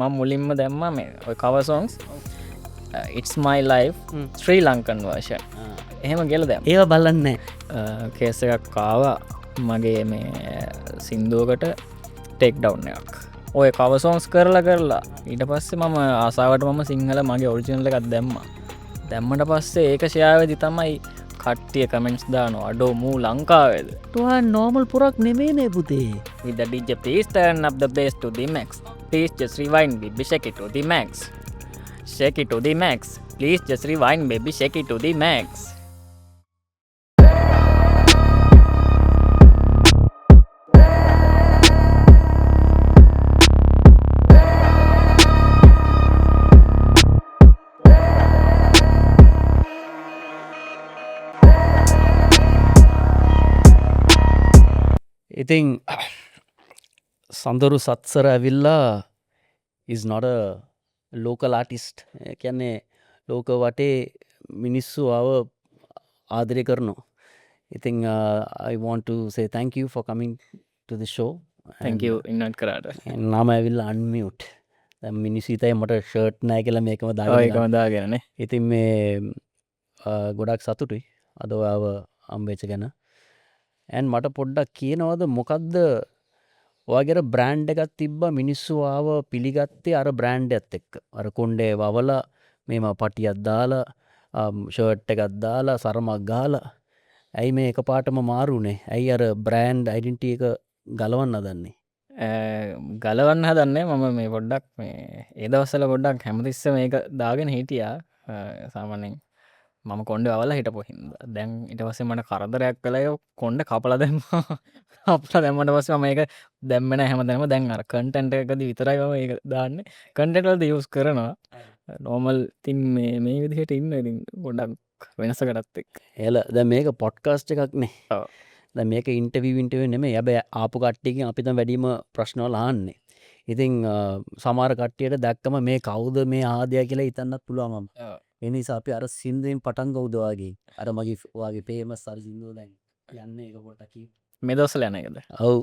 මම මුලින්ම දැම්ම මේ ඔය cover songs it's my life Sri Lankan version එහෙම කියලා දැම්මා. ඒව බලන්නේ කේස් එකක් ආවා මගේ මේ සින්දුවකට ටේක් ඩවුන් එකක්. ඔය cover songs කරලා ඊට පස්සේ මම ආසාවට මම සිංහල මගේ ඔරිජිනල් එකක් දැම්මා. දැම්මට පස්සේ ඒක ෂෙයා වෙදි තමයි කට්ටිය කමෙන්ට්ස් දානවා අඩෝ මූ ලංකාවේද. තුවා නෝමල් පුරක් නෙමේනේ පුතේ. With the DJ please turn up the bass to the max. Please just rewind baby shake it to the max. Shake it to the max. Please just rewind baby shake it to the max. ඉතින් සඳරු සත්සර ඇවිල්ලා is not a local artist. කියන්නේ ලෝක වටේ මිනිස්සු ආව ආදරය කරනවා. ඉතින් I want to say thank you for coming to the show. Thank you invite කරාට. නාම ඇවිල්ලා unmute. දැන් මිනිස්සු හිතයි මට ෂර්ට් නැහැ කියලා මේකම ඔය දාගෙන. එකම දාගෙනනේ. ඉතින් මේ ගොඩක් සතුටුයි අද ඔයාව හම්බෙච්ච ගැන. and මට පොඩ්ඩක් කියනවද මොකක්ද ඔයාගේ බ්‍රෑන්ඩ් එකක් තිබ්බා මිනිස්සු ආව පිළිගත්තේ අර බ්‍රෑන්ඩ් එකත් එක්ක. අර කොණ්ඩේ වවලා මේම පටියක් දාලා ෂර්ට් එකක් දාලා සරමක් ගහලා. ඇයි මේ එකපාරටම මාරුනේ? ඇයි අර බ්‍රෑන්ඩ් ඩෙන්ටිටි එක ගලවන්න හදන්නේ? ගලවන්න හදන්නේ මම මේ පොඩ්ඩක් මේ ඒ දවස්වල පොඩ්ඩක් හැමතිස්සෙම මේක දාගෙන හිටියා. සාමාන්‍යයෙන් මම කොණ්ඩේ වවලා හිටපු හින්දා. දැන් ඊට පස්සේ මට කරදරයක් කළා ඒක කොණ්ඩේ කපලා දැම්මා. කපලා දැම්මට පස්සේ මම ඒක දැම්මේ නැහැ හැමදාම. දැන් අර කන්ටෙන්ට් එකකදී විතරයි මම ඒක දාන්නේ. කන්ටෙන්ට් වලදී යූස් කරනවා. නෝමල් ඉතින් මේ විදිහට ඉන්න ඉතින් පොඩ්ඩක් වෙනසකටත් එක්ක. එල දැන් මේක පොඩ්කාස්ට් එකක් නේ. ඔව්. දැන් මේක ඉන්ටර්විව් නෙමෙයි. හැබැයි ආපු කට්ටියකින් අපි දැන් වැඩිම ප්‍රශ්න වල අහන්නේ. ඉතින් සමහර කට්ටියට දැක්කම මේ කවුද මේ ආදයා කියලා හිතන්නත් පුළුවන් මම. ඒ නිසා අපි අර සින්දුවෙන් පටන් ගමුද ඔයාගේ. අර මගේ ඔයාගේ famous අර සින්දුව දැන් යන්නේ ඒක පොඩ්ඩක් කියන්න. මේ දවස්වල යන එකද? ඔව්.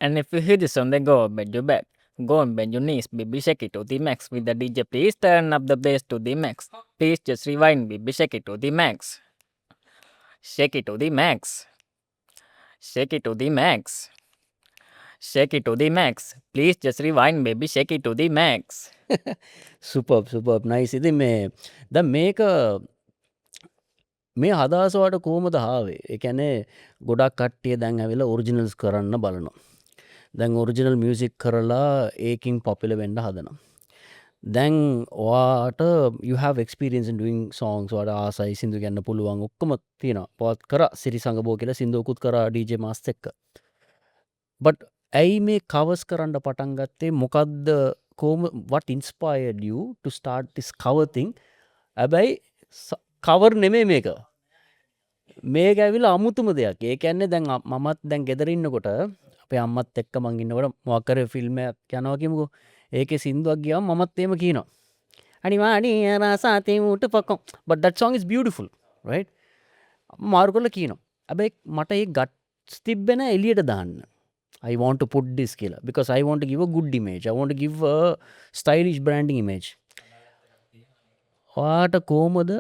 And if you hear this song, then go bend your back. Go and bend your knees, baby, shake it to the max. With the DJ, please turn up the bass to the max. Please just rewind, baby, shake it to the max. Shake it to the max. Shake it to the max. Shake it to the max. Please just rewind, baby, shake it to the max. Super nice. ඉතින් මේ දැන් මේක මේ හදාස වට කොහොමද ආවේ? ඒ කියන්නේ ගොඩක් කට්ටිය දැන් ඇවිල්ලා ඔරිජිනල්ස් කරන්න බලනවා. දැන් ඔරිජිනල් මියුසික් කරලා ඒකින් පොපුලර් වෙන්න හදනවා. දැන් ඔයාට you have experience in doing songs. ඔයාට ආසයි සින්දු ගන්න පුළුවන් ඔක්කොම තියෙනවා. පොත් කරා සිරි සංගබෝ කියලා සින්දුවකුත් කරා DJ මාස් එක්ක. but ඇයි මේ කවර්ස් කරන්න පටන් ගත්තේ? මොකද්ද what inspired you to start this cover thing? හැබැයි කවර් නෙමෙයි මේක. මේක ඇවිල්ලා අමුතුම දෙයක්. ඒ කියන්නේ දැන් මමත් දැන් ගෙදර ඉන්නකොට අපේ අම්මත් එක්ක මං ඉන්නකොට මොකක් කරේ ෆිල්ම් එකක් යනවා කියමුකෝ. ඒකේ සින්දුවක් ගියාම මමත් එහෙම කියනවා. අනිවාඩි රසාතේ උට පොකො. but that song is beautiful, right? මාරු කරලා කියනවා. හැබැයි මට ඒ ගට්ස් තිබ්බේ නැහැ එළියට දාන්න. I want to put this කියලා because I want to give a good image. I want to give a stylish branding image. ඔයාට කොහමද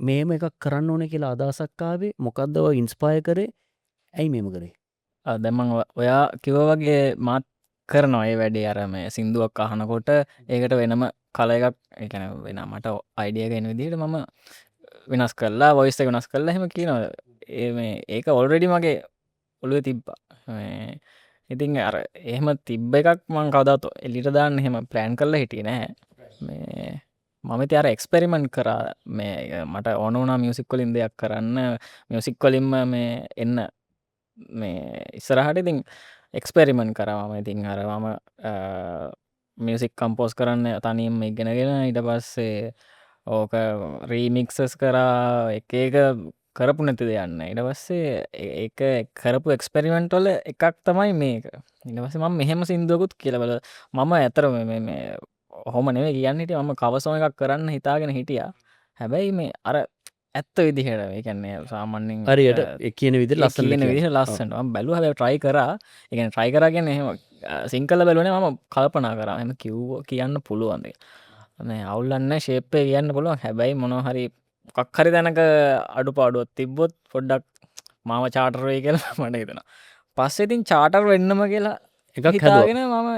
මේම එකක් කරන්න ඕනේ කියලා අදහසක් ආවේ? මොකද්ද ඔය ඉන්ස්පයර් කරේ? ඇයි මේම කරේ? දැන් මම ඔයා කිව්වා වගේ මාත් කරනවා ඒ වැඩේ. අර මේ සින්දුවක් අහනකොට ඒකට වෙනම කල එකක් ඒ කියන්නේ වෙන මට අයිඩියා එක එන විදිහට මම වෙනස් කරලා වොයිස් එක වෙනස් කරලා එහෙම කියනවා. ඒක ඔල්රෙඩි මගේ ඔළුවේ තිබ්බා. ඉතින් අර එහෙම තිබ්බ එකක් මං කවදාත් එළියට දාන්න එහෙම ප්ලෑන් කරලා හිටියේ නැහැ. මේ මම ඉතින් අර එක්ස්පෙරිමන්ට් කරා. මේ මට ඕන වුණා මියුසික් වලින් දෙයක් කරන්න. මියුසික් වලින්ම මේ එන්න මේ ඉස්සරහට ඉතින් එක්ස්පෙරිමන්ට් කරා මම. ඉතින් අර මම මියුසික් කම්පෝස් කරන්න තනියම ඉගෙනගෙන ඊට පස්සේ ඕක රීමික්සස් කරා එක කරපු නැති දෙයක් නෑ. ඊට පස්සේ ඒක කරපු එක්ස්පෙරිමන්ට් වල එකක් තමයි මේක. ඊට පස්සේ මම මෙහෙම සින්දුවකුත් කියලා බලලා මම ඇතර මේ ඔහොම නෙවෙයි කියන්නේ හිටියේ. මම කවර් සොන් එකක් කරන්න හිතාගෙන හිටියා. හැබැයි මේ අර ඇත්ත විදිහට ඒ කියන්නේ සාමාන්‍යයෙන් හරියට ඒ කියන විදිහට ලස්සන කියන විදිහට ලස්සනට මම බැලුවා. හැබැයි try කරා. ඒ කියන්නේ try කරා කියන්නේ එහෙම සිංකල බැලුවනේ මම කල්පනා කරා එම කිව්ව කියන්න පුළුවන්ද මේ අවුල්ලන්න ශේප්පය කියන්න පුළුවන් හැබැයි මොනොහරි කක්හරි දැනක අඩු පාඩුවත් තිබ්බොත් පොඩ්ඩක් මාව චාටරය කියලා මට හිතෙන පස්සෙතින් චාටර් වෙන්නම කියලා එකක් හිතාගෙන මම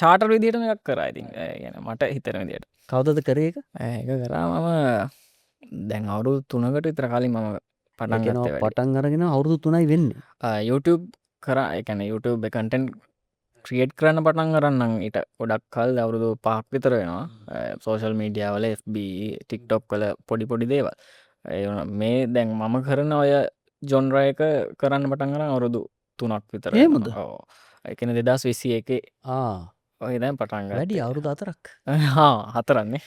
චාටර් විදිහටම එකක් කරා ඉතින් ගැන මට හිතන විදියට කවදද කරේ එක ඒක කරා මම දැන් අවුරු 3කට විතර කලින් මම පටන් ඒකනවා ගත්තේ වැඩේ. පටන් අරගෙන අවුරුදු 3යි වෙන්නේ YouTube කරා ඒ කියන්නේ YouTube කන්ටෙන්ට් ක්‍රියේට් කරන්න පටන් අරන්නම් ඊට ගොඩක් කල් අවුරුදු 5ක් විතර වෙනවා. සෝෂල් මීඩියා වල FB TikTok වල පොඩි පොඩි දේවල්. මේ දැන් මම කරන ඔය ජොන්රා එක කරන්න පටන් අරන් අවුරුදු 3ක් විතර එහෙමද? වෙනවා. ඔව්. ඒ කියන්නේ 2021 ආ ඔය දැන් පටන් ගත්තා. වැඩි අවුරුදු 4ක් හතරන්නේ.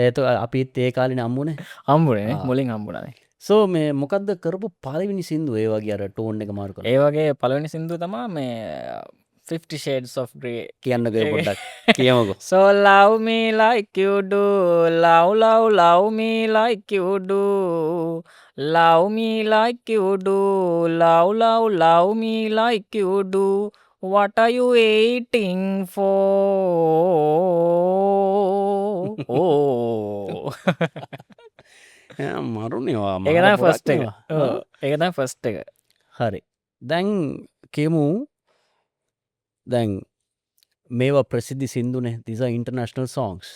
ඒතු අපිත් ඒ කාලෙ නම්මුණ හම්බුනේ මුලින් හම්බුණානේ. සෝ මේ මොකක්ද කරපු පලවිනි සිින්දු ඒ වගේ අර ಟೋನ್ එක මාරු කර ඒ වගේ පළවෙනි සින්දුව තමා මේ 50 Shades of Grey. කියන්න ගය පොඩ්ඩක් කියමකු So love me like you do, love me like you do, love me like you do, love me like you do. What are you waiting for? Oh. මරුණවා ඒක තමයි ෆස්ට් එක. ඔව්. ඒක තමයි first එක. හරි දැන් කියමු දැන් මේවා ප්‍රසිද්ධි සිින්දුනේ දිස ඉන්ටර්නශනල් සෝංස්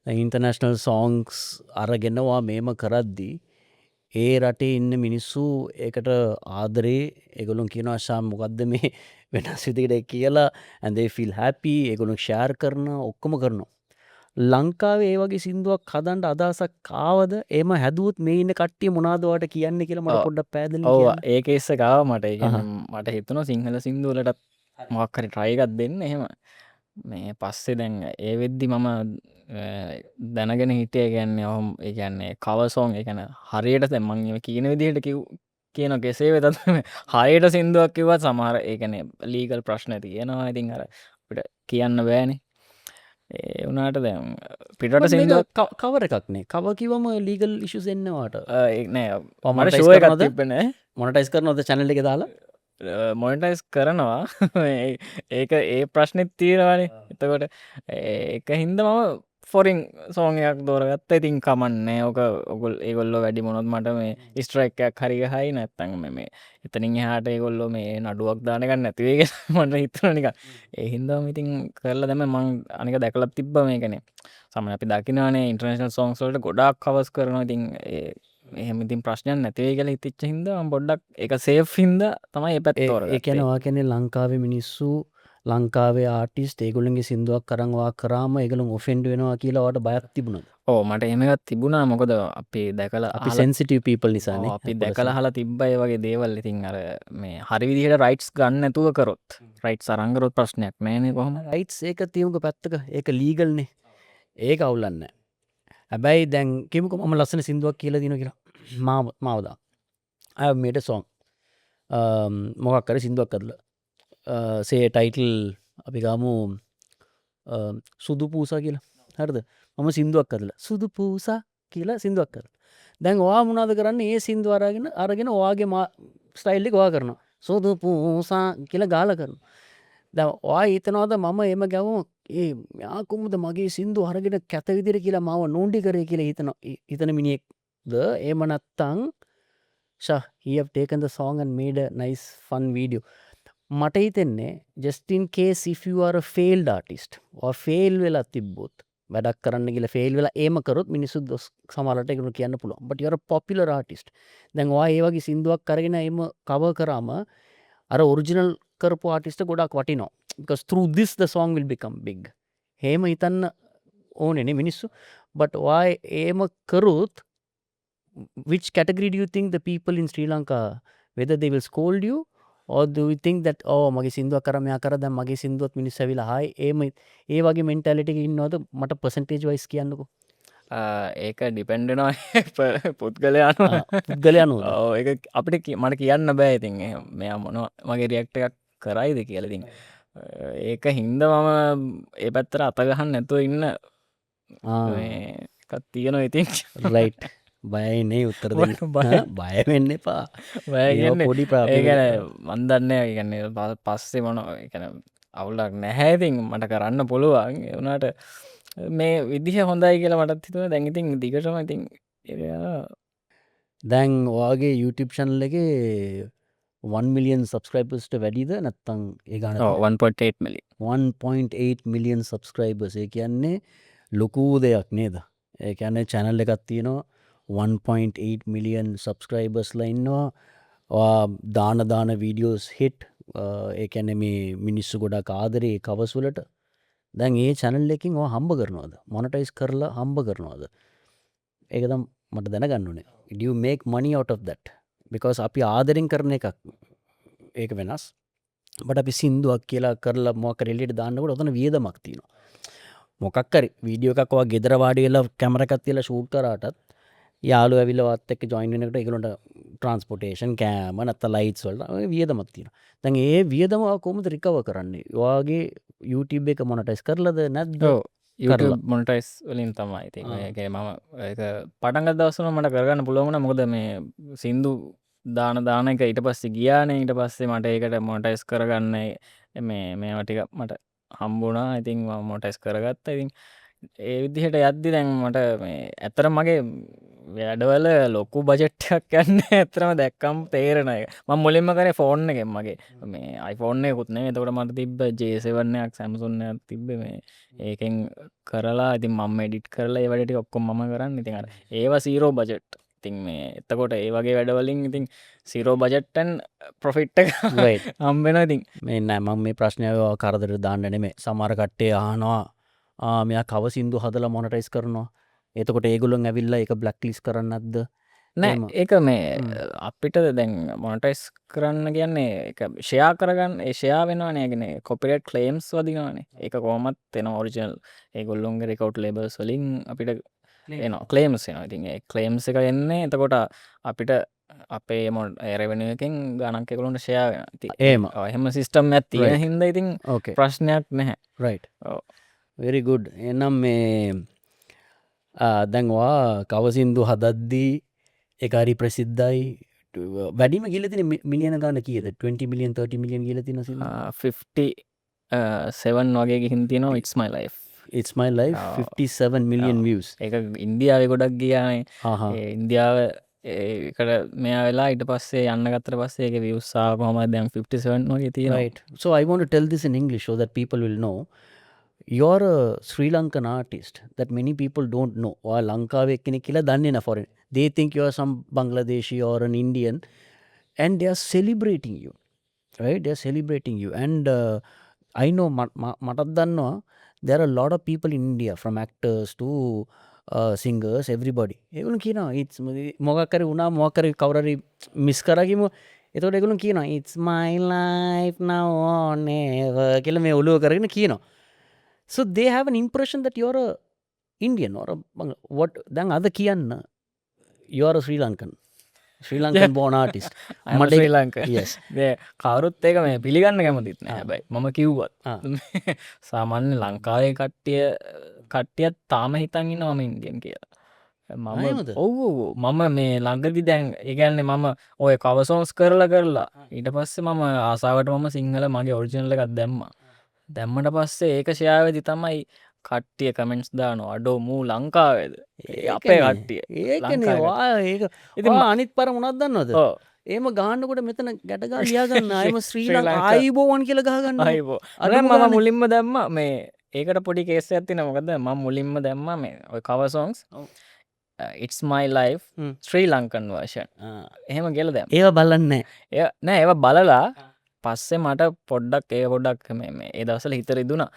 ඉන්ටර්නශනල් සෝංස් අරගෙනවා මේම කරද්දී ඒ රටේ ඉන්න මිනිස්සු ඒකට ආදරේ එගොලුන් කියන අශාම් මොකක්ද මේ වෙනස් විදිකට කියලා ඇඳේ ෆිල් හැපි එගොලුන් ෂෑර් කරන ඔක්කොම කරනවා ලංකාවේ ඒ වගේ සිින්දුවක් හදන්ට අදසක් කාවද එම හැදුවත් මේ ඉන්න කට්ටිය මොනාදවට කියන්න කියලා මට පොඩ්ඩ පැදල ඔව් ඒක ඉස්ස ගාව මට ඒ කියන්නේ මට හිතුණා සිංහල සින්දුවලටත් මොකක් හරි try එකක් දෙන්න එහෙම මේ පස්සේ දැන් ඒ වෙද්දි මම දැනගෙන හිටියේ කියන්නේ ඔහොම ඒ කියන්නේ cover song ඒ කියන්නේ හරියට දැන් මම මේ කියන විදිහට කියන කෙසේ වෙතත් හරියට සින්දුවක් කිව්වත් සමහර ඒ කියන්නේ ලීගල් ප්‍රශ්න තියෙනවා ඉතින් අර අපිට කියන්න බෑනේ ඒ වුණාට දැන් පිටරට සින්දුවක් කවර එකක්නේ කව කිවම ලීගල් ඉශුස් එන්නවාට නෑ මට මොනටයිස් ෂෝ එකක් කරනවද? තිබ්බේ මොනටයිස් කරනවද චැනල් එක දාලා මොනිටයිස් කරනවා ඒක ඒ ප්‍රශ්නෙත් තීරවානේ එතකොට ඒක හින්ද මම ෆොරින් සෝංයක් දෝරගත්ත ඉතින් කමන්නේ ඕක ඔගොල් ඒගොල්ලො වැඩි මොනොත් මට මේ ස්ට්‍රයික්කයක් හරිග හයි නැත්තන් මේ එතනින් හාට ඒගොල්ලො මේ නඩුවක් දානකන්න ඇතිවේක මට හිතනනික ඒ හින්දම ඉතින් කරලා දැම මං අනික දැකලත් තිබ්බ මේකනේ සමන අපි දකිනනේ ඉන්ටර්නේශනල් සෝංස්වලට ගොඩක් කවස් කරනවා ඉතින් එහෙමඉතින් ප්‍රශ්නයන් නැතිවේ කියලා හිතිච්ච හිද බොඩ්ඩක් එක සේෆ් හින්ද තමයි එ පැත් තෝර ඒකැනවා කැනෙ ලංකාවේ මිනිස්සු ලංකාවේ ආටිස් ඒගොලන්ගේ සිින්දුවක් කරංවා කරාම එකගලු ඔෆෙන්ඩ් වෙනවා කියලාවට බයක් තිබුණද ඕ මට එමත් තිබුණා මොකද අපි දැකල අපි සෙන්සිටව පීපල් නිසාන අපි දැකල හලා තිබ්බයි වගේ දේවල් ඉතින් අර මේ හරිවිදිහට රයිට්ස් ගන්න ඇතුව කරොත් රයිට් සරංගරොත් ප්‍රශ්නයක් නෑන කොහොම රයිට්ස් ඒක තියමුක පැත්තක ඒක ලීගල්නේ ඒක අවුලන්න හැබැයි දැන් කෙමුක ම ලස්සන සිින්දුවක් කියල දින කියලා මාවදා අය මේට සෝන් මොකක් කර සිින්දුවක් කරලා සේ ටයිටල් අපි ගාමු සුදු පූසා කියලා හරිද මම සිින්දුවක් කරලා සුදු පූසා කියලා සිින්දුවක් කර දැන් වා මුණද කරන්න ඒ සිින්දු අරගෙන ඔයාගේ ස්ටයිල්ලි වා කරනවා සුදු පූසා කියලා ගාල කරන ද වා ඒතනවාද මම එම ගැවම ඒ යාකුමුද මගේ සිින්දු හරගෙන කැත විදිර කියලා මාව නෝන්ඩි කරය කියලා හිතන මිනිෙක්ද ඒමනත්තං he have taken the song and made a nice fun video මට හිතෙන්නේ just in case if you are a failed artist or fail වෙලා තිබ්බොත් වැඩක් කරන්න කියලා fail වෙලා ඒම කරොත් මිනිස්සු දොස් සමහරට ඒකට කියන්න පුළුවන් but you are a popular artist දැන් ඔයා ඒ වගේ සින්දුවක් කරගෙන එම cover කරාම අර ඔරිජිනල් කරපු ආටිස්ට ගොඩක් වටිනවා because through this the song will become big හේම හිතන්න ඕනෙනේ මිනිස්සු but ඔයා ඒම කරුත් which category do you think the people in Sri Lanka whether they will scold you or do you think that මගේ සිින්දුවක් කරමයා කර දැන් මගේ සිින්දුවත් මිනිස් ඇවිලා හයි ඒ වගේ මෙන්ටැලිටි ඉන්නවද මට පර්සන්ටේජ් වයිස් කියන්නකෝ ඒක ඩිපෙන්ඩනවා පුද්ගලයාන පුද්ගලයනු ඒ අපිට මට කියන්න බෑ ඉතින් මෙයා මොන මගේ රියක්ට එකක් කරයිද කියලතින් ඒක හින්ද මම ඒ පැත්තර අතගහන්න නැතුව ඉන්න එකත් තියෙනවා ඉතින් රයිට් බයනේ උත්තර බයවෙන්න එපා බය පොඩි ඒගැන මන්දන්න ගන්න පස්සේ මොන එකන අවුලක් නැහැ ඉතින් මට කරන්න පුළුවන් ඒ වුණාට මේ විදිහ හොඳයි කියලා මටත් හිතුණා දැන් ඉතින් දිගටම ඉතින් දැන් ඔයාගේ YouTube channel එකේ 1 million subscribersට වැඩිද නැත්තම් ඒ ගාන 1.8 මිලි 1.8 million subscribers ඒ කියන්නේ ලොකු දෙයක් නේද? ඒ කියන්නේ channel එකක් තියෙනවා 1.8 million subscribersලා ඉන්නවා. ඔයා දාන videos hit ඒ කියන්නේ මේ මිනිස්සු ගොඩක් ආදරේ covers වලට. දැන් ඒ channel එකකින් ඔයා හම්බ කරනවද? monetize කරලා හම්බ කරනවද? ඒක තමයි මට දැනගන්න ඕනේ. Do you make money out of that? because අපි ආදරෙන් කරන එකක් ඒක වෙනස්. but අපි සින්දුවක් කියලා කරලා මොකක් හරි එළියට දාන්නකොට ඔතන වියදමක් තියෙනවා. මොකක් හරි වීඩියෝ එකක් ඔයා ගෙදර වාඩි වෙලා කැමරා එකක් තියලා ෂූට් කරාටත් යාළුවෝ ඇවිල්ලා වත් එක්ක ජොයින් වෙනකොට ඒගොල්ලන්ට ට්‍රාන්ස්පෝර්ටේෂන් කෑම නැත්නම් ලයිට්ස් වලට ඔය වියදමක් තියෙනවා. දැන් ඒ වියදම ඔයා කොහොමද රිකවර් කරන්නේ? ඔයාගේ YouTube එක මොනටයිස් කරලාද නැද්ද? YouTube මොනටයිස් වලින් තමයි ඉතින් ඒක මම ඒක පටන් ගත්ත දවස්වල මට කරගන්න පුළුවන් වුණා මොකද මේ සින්දු දාන එක ඊට පස්සේ ගියානේ ඊට පස්සේ මට ඒකට මොනටයිස් කරගන්න මේවා ටික මට හම්බුණා. ඉතින් මම මොනටයිස් කරගත්තා. ඉතින් ඒ විදිහට යද්දි දැන් මට මේ ඇත්තටම මගේ වැඩවල ලොකු බජට් එකක් යන්නේ ඇත්තටම දැක්කම තේරෙන එක. මම මුලින්ම කරේ ෆෝන් එකෙන් මගේ මේ iPhone එකකුත් නෙවෙයි. එතකොට මට තිබ්බ J7 එකක් Samsung එකක් තිබ්බේ මේ ඒකෙන් කරලා ඉතින් මම එඩිට් කරලා ඒ වැඩ ටික ඔක්කොම මම කරන්නේ. ඉතින් අර ඒවා 0 බජට්. ඉතින් මේ එතකොට ඒ වගේ වැඩවලින් ඉතින් 0 බජට් and profit එක right හම්බ වෙනවා. ඉතින් මේ නෑ මම මේ ප්‍රශ්නය ඔයාව කරදරට දාන්න නෙමෙයි. සමහර කට්ටිය අහනවා මෙයා කව සින්දු හදලා මොනටයිස් කරනවා. එතකොට ඒගොල්ලොන් ඇවිල්ලා ඒක බ්ලැක් ලිස්ට් කරන්නේ නැද්ද? නෑ ඒක මේ අපිට දැන් මොනටයිස් කරන්න කියන්නේ ඒක ෂෙයා කරගන්න ඒ ෂෙයා වෙනවනේ. ඒ කියන්නේ කොපිරයිට් ක්ලේම්ස් වදිනවනේ. ඒක කොහොමත් එනවා ඔරිජිනල් ඒගොල්ලොන්ගේ රෙකෝඩ් ලේබල්ස් වලින් අපිට එනවා ක්ලේම්ස් එනවා. ඉතින් ඒ ක්ලේම්ස් එක එන්නේ එතකොට අපිට අපේ රෙවෙනියු එකෙන් ගණන්ක් ඒගොල්ලොන්ට ෂෙයා වෙනවා. ඉතින් එහෙම එහෙම සිස්ටම් එකක් තියෙන හින්දා ඉතින් okay ප්‍රශ්නයක් නැහැ. right ඔව් very good. එහෙනම් මේ දැන් ඔයා කව සින්දු හදද්දී ඒක හරි ප්‍රසිද්ධයි. වැඩිම ගිහලා තියෙන මිලියන ගාන කීයද? 20 මිලියන් 30 මිලියන් ගිහලා තියෙන සින්දු 57 වගේ ගිහින් තියෙනවා It's My Life. It's My Life 57 million views. ඒක ඉන්දියාවේ ගොඩක් ගියානේ. ඒ ඉන්දියාව ඒකට මෙයා වෙලා ඊට පස්සේ යන්න ගත්තට පස්සේ ඒකේ views ආව කොහමද දැන් 57 වගේ තියෙනවා. Right. So I want to tell this in English so that people will know. You're a Sri Lankan artist that many people don't know. ඔයා ලංකාවේ කෙනෙක් කියලා දන්නේ නැහැ foreign. They think you are some Bangladeshi or an Indian and they are celebrating you. Right? They are celebrating you. And I know මටත් දන්නවා there are a lot of people in India from actors to singers everybody. ඒගොල්ලෝ කියනවා it's මොකක් හරි වුණා මොකක් හරි කවුරු හරි මිස් කරා කිමු. එතකොට ඒගොල්ලෝ කියනවා it's my life now or never කියලා මේ ඔළුව කරගෙන කියනවා. So they have an impression that you're a Indian or a what දැන් අද කියන්න you are a Sri Lankan born artist. I'm a Sri Lankan. Yes. කවුරුත් ඒක මේ පිළිගන්න කැමතිත් නෑ. හැබැයි මම කිව්වත් සාමාන්‍ය ලංකාවේ කට්ටියත් තාම හිතන් ඉන්නවා මම ඉන්දියන් කියලා. ඔව් මම මේ ළඟදි දැන් ඒ කියන්නේ මම ඔය කවර් සොන්ග්ස් කරලා ඊට පස්සේ මම ආසාවට මම සිංහල මගේ ඔරිජිනල් එකක් දැම්මා. දැම්මට පස්සේ ඒක ෂෙයා වෙදි තමයි කට්ටිය කමෙන්ට්ස් දානවා අඩෝ මූ ලංකාවේද අපේ කට්ටිය. ඒකනේ වා ඒක ඉතින් අනිත් පර මොනවද දන්නවද? එහෙම ගහන්නකොට මෙතන ගැට ගන්න ලියා ගන්න අයම ශ්‍රී ලංකා ආයිබෝවන් කියලා ගහ ගන්න. ආයිබෝ. අර මම මුලින්ම දැම්මා මේ ඒකට පොඩි කේස් එකක් තියෙනවා. මොකද මම මුලින්ම දැම්මා මේ ඔය cover සොන්ග්ස් It's My Life Sri Lankan version. එහෙම කියලා දැම්මා. ඒව බලන්නේ නැහැ. නෑ ඒව බලලා පස්සේ මට පොඩ්ඩක් මේ ඒ දවස්වල හිත රිදුනා.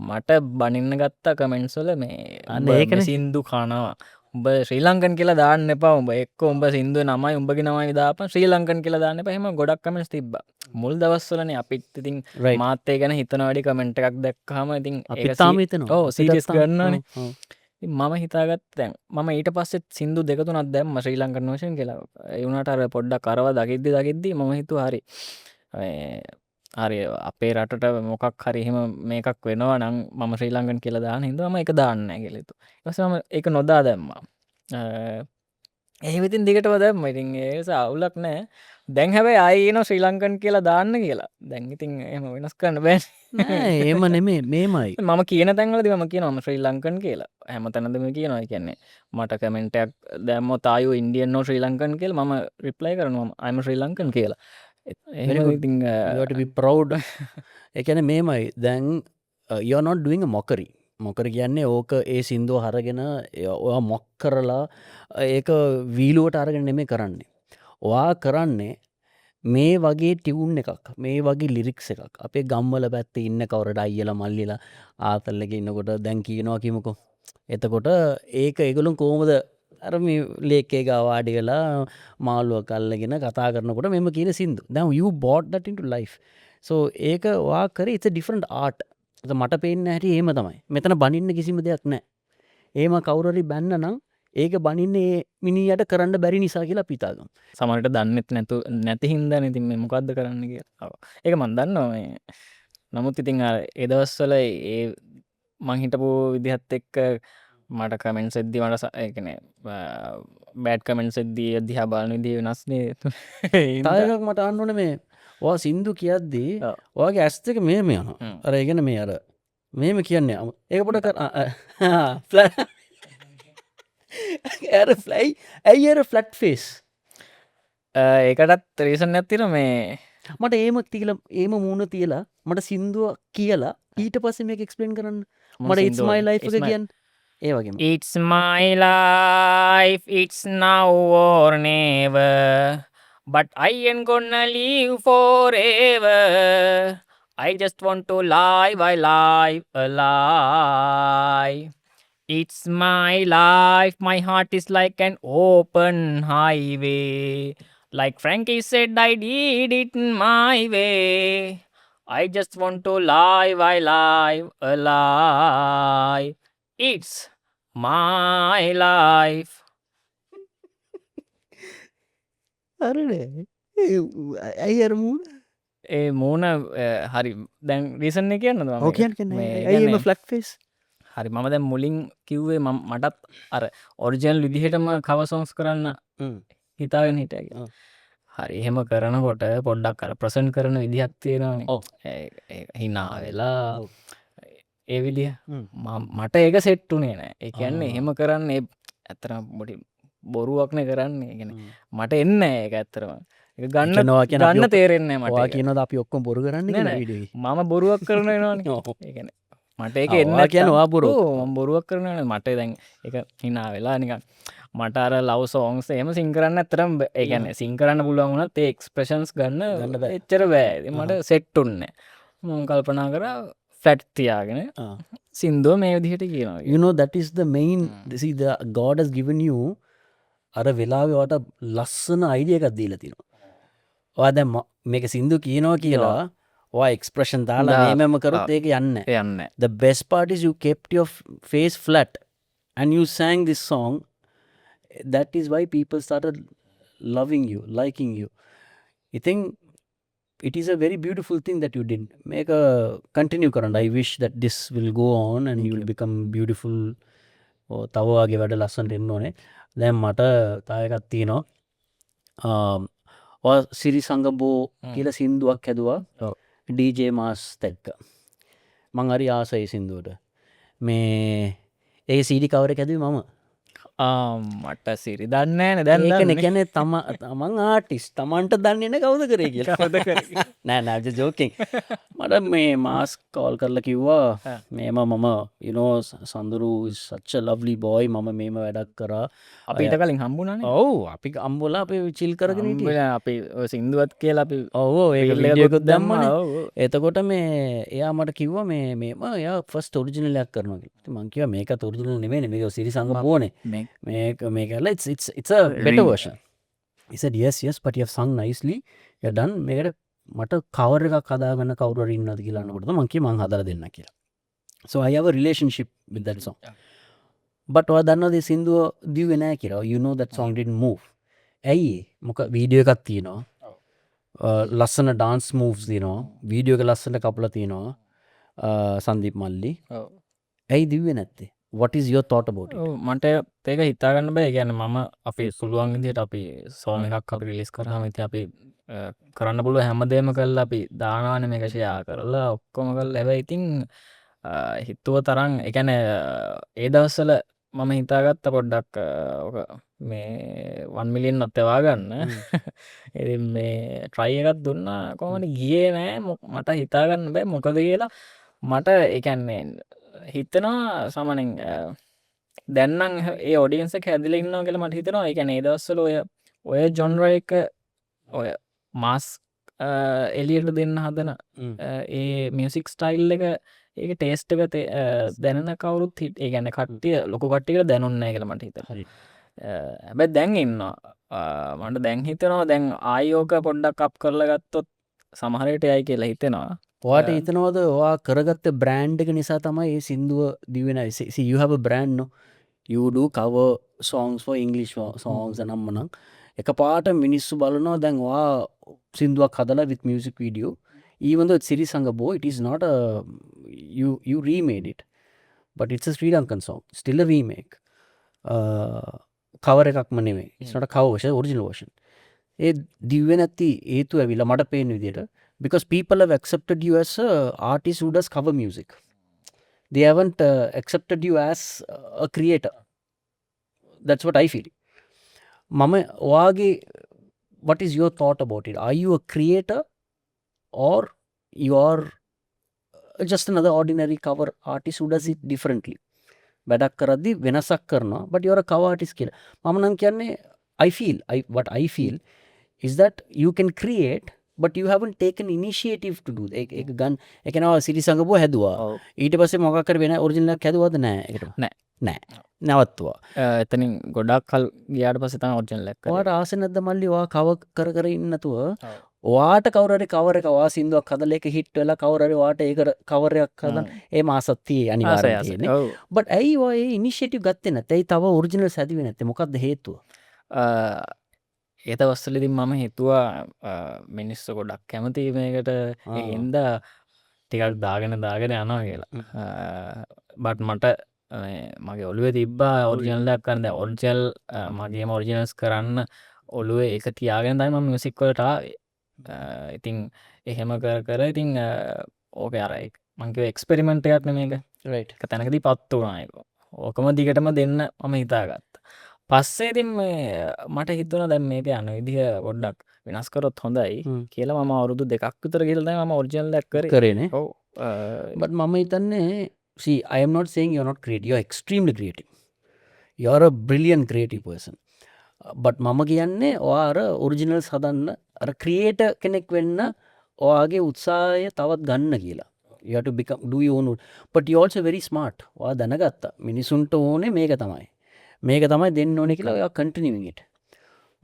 මට බනින්න ගත්ත කමෙන්ට්ස් වල මේ සින්දු කනවා. උඹ ශ්‍රී ලංකන් කියලා දාන්න එපා. උඹ එක්ක උඹ සින්දුවේ නමයි උඹගේ නමයි දාපන් ශ්‍රී ලංකන් කියලා දාන්න එපා. එහෙම ගොඩක් කමෙන්ට්ස් තිබ්බා. මුල් දවස්වලනේ අපිත් ඉතින් මාත් ඒ ගැන හිතන වැඩි කමෙන්ට් එකක් දැක්කම ඉතින් ඒක තාම හිතනවා. ඔව් සීරියස් ගන්නවනේ. මම හිතාගත්ත දැන් මම ඊට පස්සෙත් සින්දු දෙක තුනක් දැම්මා ශ්‍රී ලංකන් වර්ෂන් කියලා. ඒ වුණාට අර පොඩ්ඩක් අරව දකිද්දි මම හිතුවා හරි හරි අපේ රටට මොකක් හරි එහෙම මේකක් වෙනවා නම් මම ශ්‍රී ලංකන් කියලා දාන හින්දා මම ඒක දාන්නේ නැහැ කියලා හිතුවා. ඊට පස්සේ මම ඒක නොදා දැම්මා. එහෙම ඉතින් දිගටම දැම්මා. ඉතින් ඒක අවුලක් නැහැ. දැන් හැබැයි ආයන ශ්‍රී ලංකන් කියලා දාන්න කියලා දැන් ඉතින් එම වෙනස් කරන්න බෑ නෑ ඒම නෙමේ මේමයි මම කියන තැන්වලද ම කියනම ශ්‍රී ලංකන් කියලා හැම තැනදම කියනවා කියන්නේ මට කමෙන්ටක් දැම්ම තායු ඉන්දියන් නෝ ශ්‍රී ලංකන් කියල ම රිප්ලයි කරනවා අයම ශ්‍රී ලංකන් කියලා Very එහෙම good. ඉතින් You have to be proud. එකන මේමයි දැන් you're not doing a mockery. මොකර කියන්නේ ඕක ඒ සින්දුව හරගෙන ඔයා මොක් කරලා ඒක වීලුවට අරගෙන නෙමේ කරන්නේ. ඔයා කරන්නේ මේ වගේ ටිවුන් එකක් මේ වගේ ලිරික්ස් එකක් අපේ ගම්වල පැත්ත ඉන්න කවරට අයියල මල්ලිලා ආතල්ලක ඉන්නකොට දැන් කියනවා කිමකෝ. එතකොට ඒක ඒගොලුම් කෝමද අරම ලේකේ ගවාඩි වෙලා මාළුව කල්ලගෙන කතා කරනකොට මෙම කියන සිින්දු දැම් you bought that into life. So ඒක වා කර it's a different art. මට පේන්න හැටි ඒම තමයි මෙතන බනින්න කිසිම දෙයක් නෑ. ඒම කවුරරි බැන්න නම් ඒක බනින්නේ මිනිට කරන්න බැරි නිසා කියලා පිතාගම්. සමට දන්නෙත් නැතු නැති හින්ද නතින් මොකක්ද කරන්න කිය ඒක මන්දන්නවා නමුත් ඉතින් එදවස්වල ඒ මංහිටපු විදිහත් එක්ක මට කමෙන්ට් සෙද්දි මට ඒකන බෑඩ් කමෙන්ට් සෙද්දී අධ්‍යා බලන විදිී වෙනස්නේ තායකක් මට අන්නුන මේ වා සින්දු කියද්දී ඔයාගේ ඇස්තක මේම යන අර ඉගෙන මේ අර මේම කියන්නේ ඒක පොට කර ඇර ෆ්ලයි ඇයි අර ෆලට් ෆේස් ඒකටත් රීසන් ඇතිර මේ මට ඒම තිීල ඒම මූුණ තියලා මට සින්දුව කියලා ඊට පස්ස මේ එක්ස්පලේන් කරන්න මට ඉස්මයි ලයි් කියන්න ඒවගේ It's my life, it's now or never, but I ain't gonna live forever. I just want to live my life alive. It's my life, my heart is like an open highway. Like Frankie said, I did it my way. I just want to live my life alive. It's my life. අරනේ ඇයි අර මූුණ ඒ මූුණ හරි දැන් රීසන්න කියන්න ඕකයන් ඇම ෆලක් face හරි මම දැන් මුලින් කිව්වේ මටත් අර ඔරිජනල් විදිහටම කවසෝන්ස් කරන්න හිතාගෙන හිටගේ හරි එහෙම කරනකොට පොඩ්ඩක් කර ප්‍රසන් කරන විදිහක් තියෙනවා හිනා වෙලා ඒ විදිහ මට ඒක සෙට්ටුනේ නෑ ඒ කියන්නේ එහෙම කරන්න ඇතර බොඩි බොරුවක්න කරන්නේ ගෙන මට එන්න ඒක ඇත්තරම ගන්නවා ගන්න තේරෙන්නේ මට කියනද අපි ඔක්කොම බොරු කරන්න මම බොරුවක් කරන ඒගැන මට ඒක එන්න කියනවා බොරු බොරුවක් කරන මට දැන් එක හිනා වෙලා නික මට අර ලව් සෝන්ස් එම සිංකරන්න ඇතරම් ඒගැන සිංකරන්න පුළුවන් වුණත් ඒ එක්ස්ප්‍රශන්ස් ගන්න එච්චර බෑ මට සෙට්ටුන්න මොන් කල්පනා කර ෆලට් තියාගෙන සින්දුව මේ විදිහට කියනවා you know that is the main see the God has given you අර වෙලාවට ලස්සන අයිඩිය එකක් දීලා තිනවා ඔයා දැන් මේක සින්දු කියනවා කියලා ඔයා එක්ස්ප්‍රෙෂන් දාලා මේමම කරොත් ඒක යන්නේ the best part is you kept your face flat and you sang this song that is why people started loving you liking you I think it is a very beautiful thing that you did make a continue කරන්න I wish that this will go on and you will become beautiful තව වගේ වැඩ ලස්සනට එන්න ඕනේ දැන් මට තායකත් තියෙනවා සිරි සංගබෝ කියල සින්දුවක් හැදවා DJ මාස් තැක්ක මං හරි ආසයි සින්දුවට මේ ඒ සීඩි කවර ඇද මම මට සිරි දන්නෑන දැන්න කැන තමන් ආටිස් තමන්ට දන්නන්න කවුද කරේ කියලා නෑ නෑජ ජෝකින් මට මේ මාස් කෝල් කරලා කිව්වා මේම මම යනෝ සඳරු සච්ච ලව්ලි බෝයි මම මේම වැඩක් කරා අපිට කලින් හම්බුණන ඔවු අපි අම්බොල අප චිල් කරගෙන අපි සිින්දුවත් කියලා අපි ඔවෝ ඒකුත් දම්ම එතකොට මේ එයා මට කිව්ව මේම යා ෆස් ෝරිජිනලයක් කරනවා මංකිව මේක තොරජිනල නෙමේ මේක සිරි සංග බෝනේ මේක it's a better version he said yes but you have sung nicely you done මේකට මට කවර එකක් හදාගන්න කවුරු ඉන්නද කියලා අහනකොට මං කිව්වා මං හදලා දෙන්න කියලා so I have a relationship with that song but ඔයා දන්නවද මේ සින්දුව දිව්වේ නැහැ කියලා you know that song didn't move ඇයි මොක වීඩියෝ එකක් තියෙනවා ලස්සන ඩාන්ස් මූව්ස් තියෙනවා වීඩියෝ එක ලස්සන කපලා තියෙනවා සංදීප් මල්ලි ඇයි දිව්වේ නැත්තේ what is your thought about it මට ඒක හිතාගන්න බෑ ගැන මම අපි සුළුවන් විදිහට අපි සෝන් එකක් අපි රිලීස් කරාම ඉතින් අපි කරන්න පුළුව හැමදේම කල් අපි දානවාන මේක ෂයා කරලා ඔක්කොම කල් ඇැබ ඉතින් හිත්තුව තරන් එකැන ඒ දවස්සල මම හිතාගත්ත පොඩ්ඩක් ඕක මේ 1 මිලියන් නොත්තවා ගන්න එ මේ ට්‍රයියකත් දුන්න කොමට ගියේ නෑ මට හිතාගන්න බෑ මොකද කියලා මට එකන්නේ හිතනවා සමනෙන් දැන්නම් ඒ ඔඩියන්ස හැදිල ඉන්න කියල මට හිතනවා එක ඒදස්සල ඔය ජොන්ර එක ඔය මාස් එලියට දෙන්න හදන ඒ මියසික් ස්ටයිල් එක ඒක ටේස්ටක දැනන කවරුත් හිට ඒ ගැන කට්ටිය ලොක කට්ටිකට දැනුන්න කියල මට හිත හැබැ දැන් ඉන්න මට දැන් හිතනවා දැන් ආයෝක පොඩ්ඩක් අප් කරලගත්තොත් සමහරයට යයි කියලා හිතෙනවා වාට හිතනවද වා කරගත්ත බ්‍රෑන්් එක නිසා තමයි ඒ සිින්දුව දිවෙන you have a brand no you do cover songs for English songs නම්මනං එක පාට මිනිස්සු බලනවා දැන් වා සිින්දුවක් හදලා with music video even though it's Siri Sangabo it is not a you remade it but it's a Sri Lankan song still a remake cover එකක්ම නෙමෙයි it's not a cover version original version ඒ දිව්වෙ නැති හේතු ඇවිල්ලා මට පේන විදියට because people have accepted you as a artist who does cover music they haven't accepted you as a creator that's what I feel mama wage what is your thought about it are you a creator or you are just another ordinary cover artist who does it differently වැඩක් කරද්දි වෙනසක් කරනවා but you're a cover artist කියලා මම නම් කියන්නේ what I feel is that you can create but you haven't taken initiative to do that එක ගන් එක නවා සිරි සංගපුව හැදවා ඊට පස්සේ මොකක් කර වෙන ඔරිජිනල් එකක් හැදුවද නෑ ඒකට නෑ නවත්තුවා එතනින් ගොඩක් කල් ගියාට පස්සේ තමයි ඔරිජිනල් එක ඔයාට ආසෙ නැද්ද මල්ලි ඔයා කව කර ඉන්න නැතුව ඔයාට කවුරුහරි කවර් එක ඔයා සින්දුවක් හදලා ඒක හිට් වෙලා කවුරුහරි ඔයාට ඒක කවර් එකක් හදන්න ඒ මාසත් තියෙන්නේ අනිවාර්යයෙන් තියෙන්නේ but ඇයි ඔය ඉනිෂියේටිව් ගත්තේ නැත්තේ ඇයි තව ඔරිජිනල්ස් හැදුවේ නැත්තේ මොකක්ද හේතුව ඒත වස්සලදින් මම හිතුවා මිනිස්සු ගොඩක් කැමති මේකට එහින්ද ටිකක් දාගෙන යනවා කියලා බට් මට මගේ ඔළුවේ තිබ්බා ඔරිජිනල්ලයක් කරන්න ඔරිජිනල් මගේම ඔරිජිනල්ස් කරන්න ඔළුවේ එක තියාගෙන තමයි මම මියුසික් වලට ආවේ ඉතින් එහෙම කර ඉතින් ඕක අරයි මංකිව එක්ස්පෙරිමෙන්ට් එකක් නෙමේක රයිට් එක තැනකදී පත්තු වුණා ඒක ඕකම දිගටම දෙන්න මම හිතාගත්තා පස්සේ ඉතින් මට හිතුණා දැන් මේක යන විදිහ පොඩ්ඩක් වෙනස් කරොත් හොඳයි කියලා මම අවුරුදු 2ක් විතර ගිහලා තමයි මම ඔරිජිනල් එක කරේනේ ඔව් but මම හිතන්නේ see I am not saying you're not creative you're extremely creative you're a brilliant creative person but මම කියන්නේ ඔයා අර ඔරිජිනල්ස් හදන්න අර ක්‍රියේටර් කෙනෙක් වෙන්න ඔයාගේ උත්සාහය තවත් ගන්න කියලා you have to become do your own but you also very smart ඔයා දැනගත්තා මිනිසුන්ට ඕනේ මේක තමයි දෙන්න ඕනේ කියලා ඔයා continuing it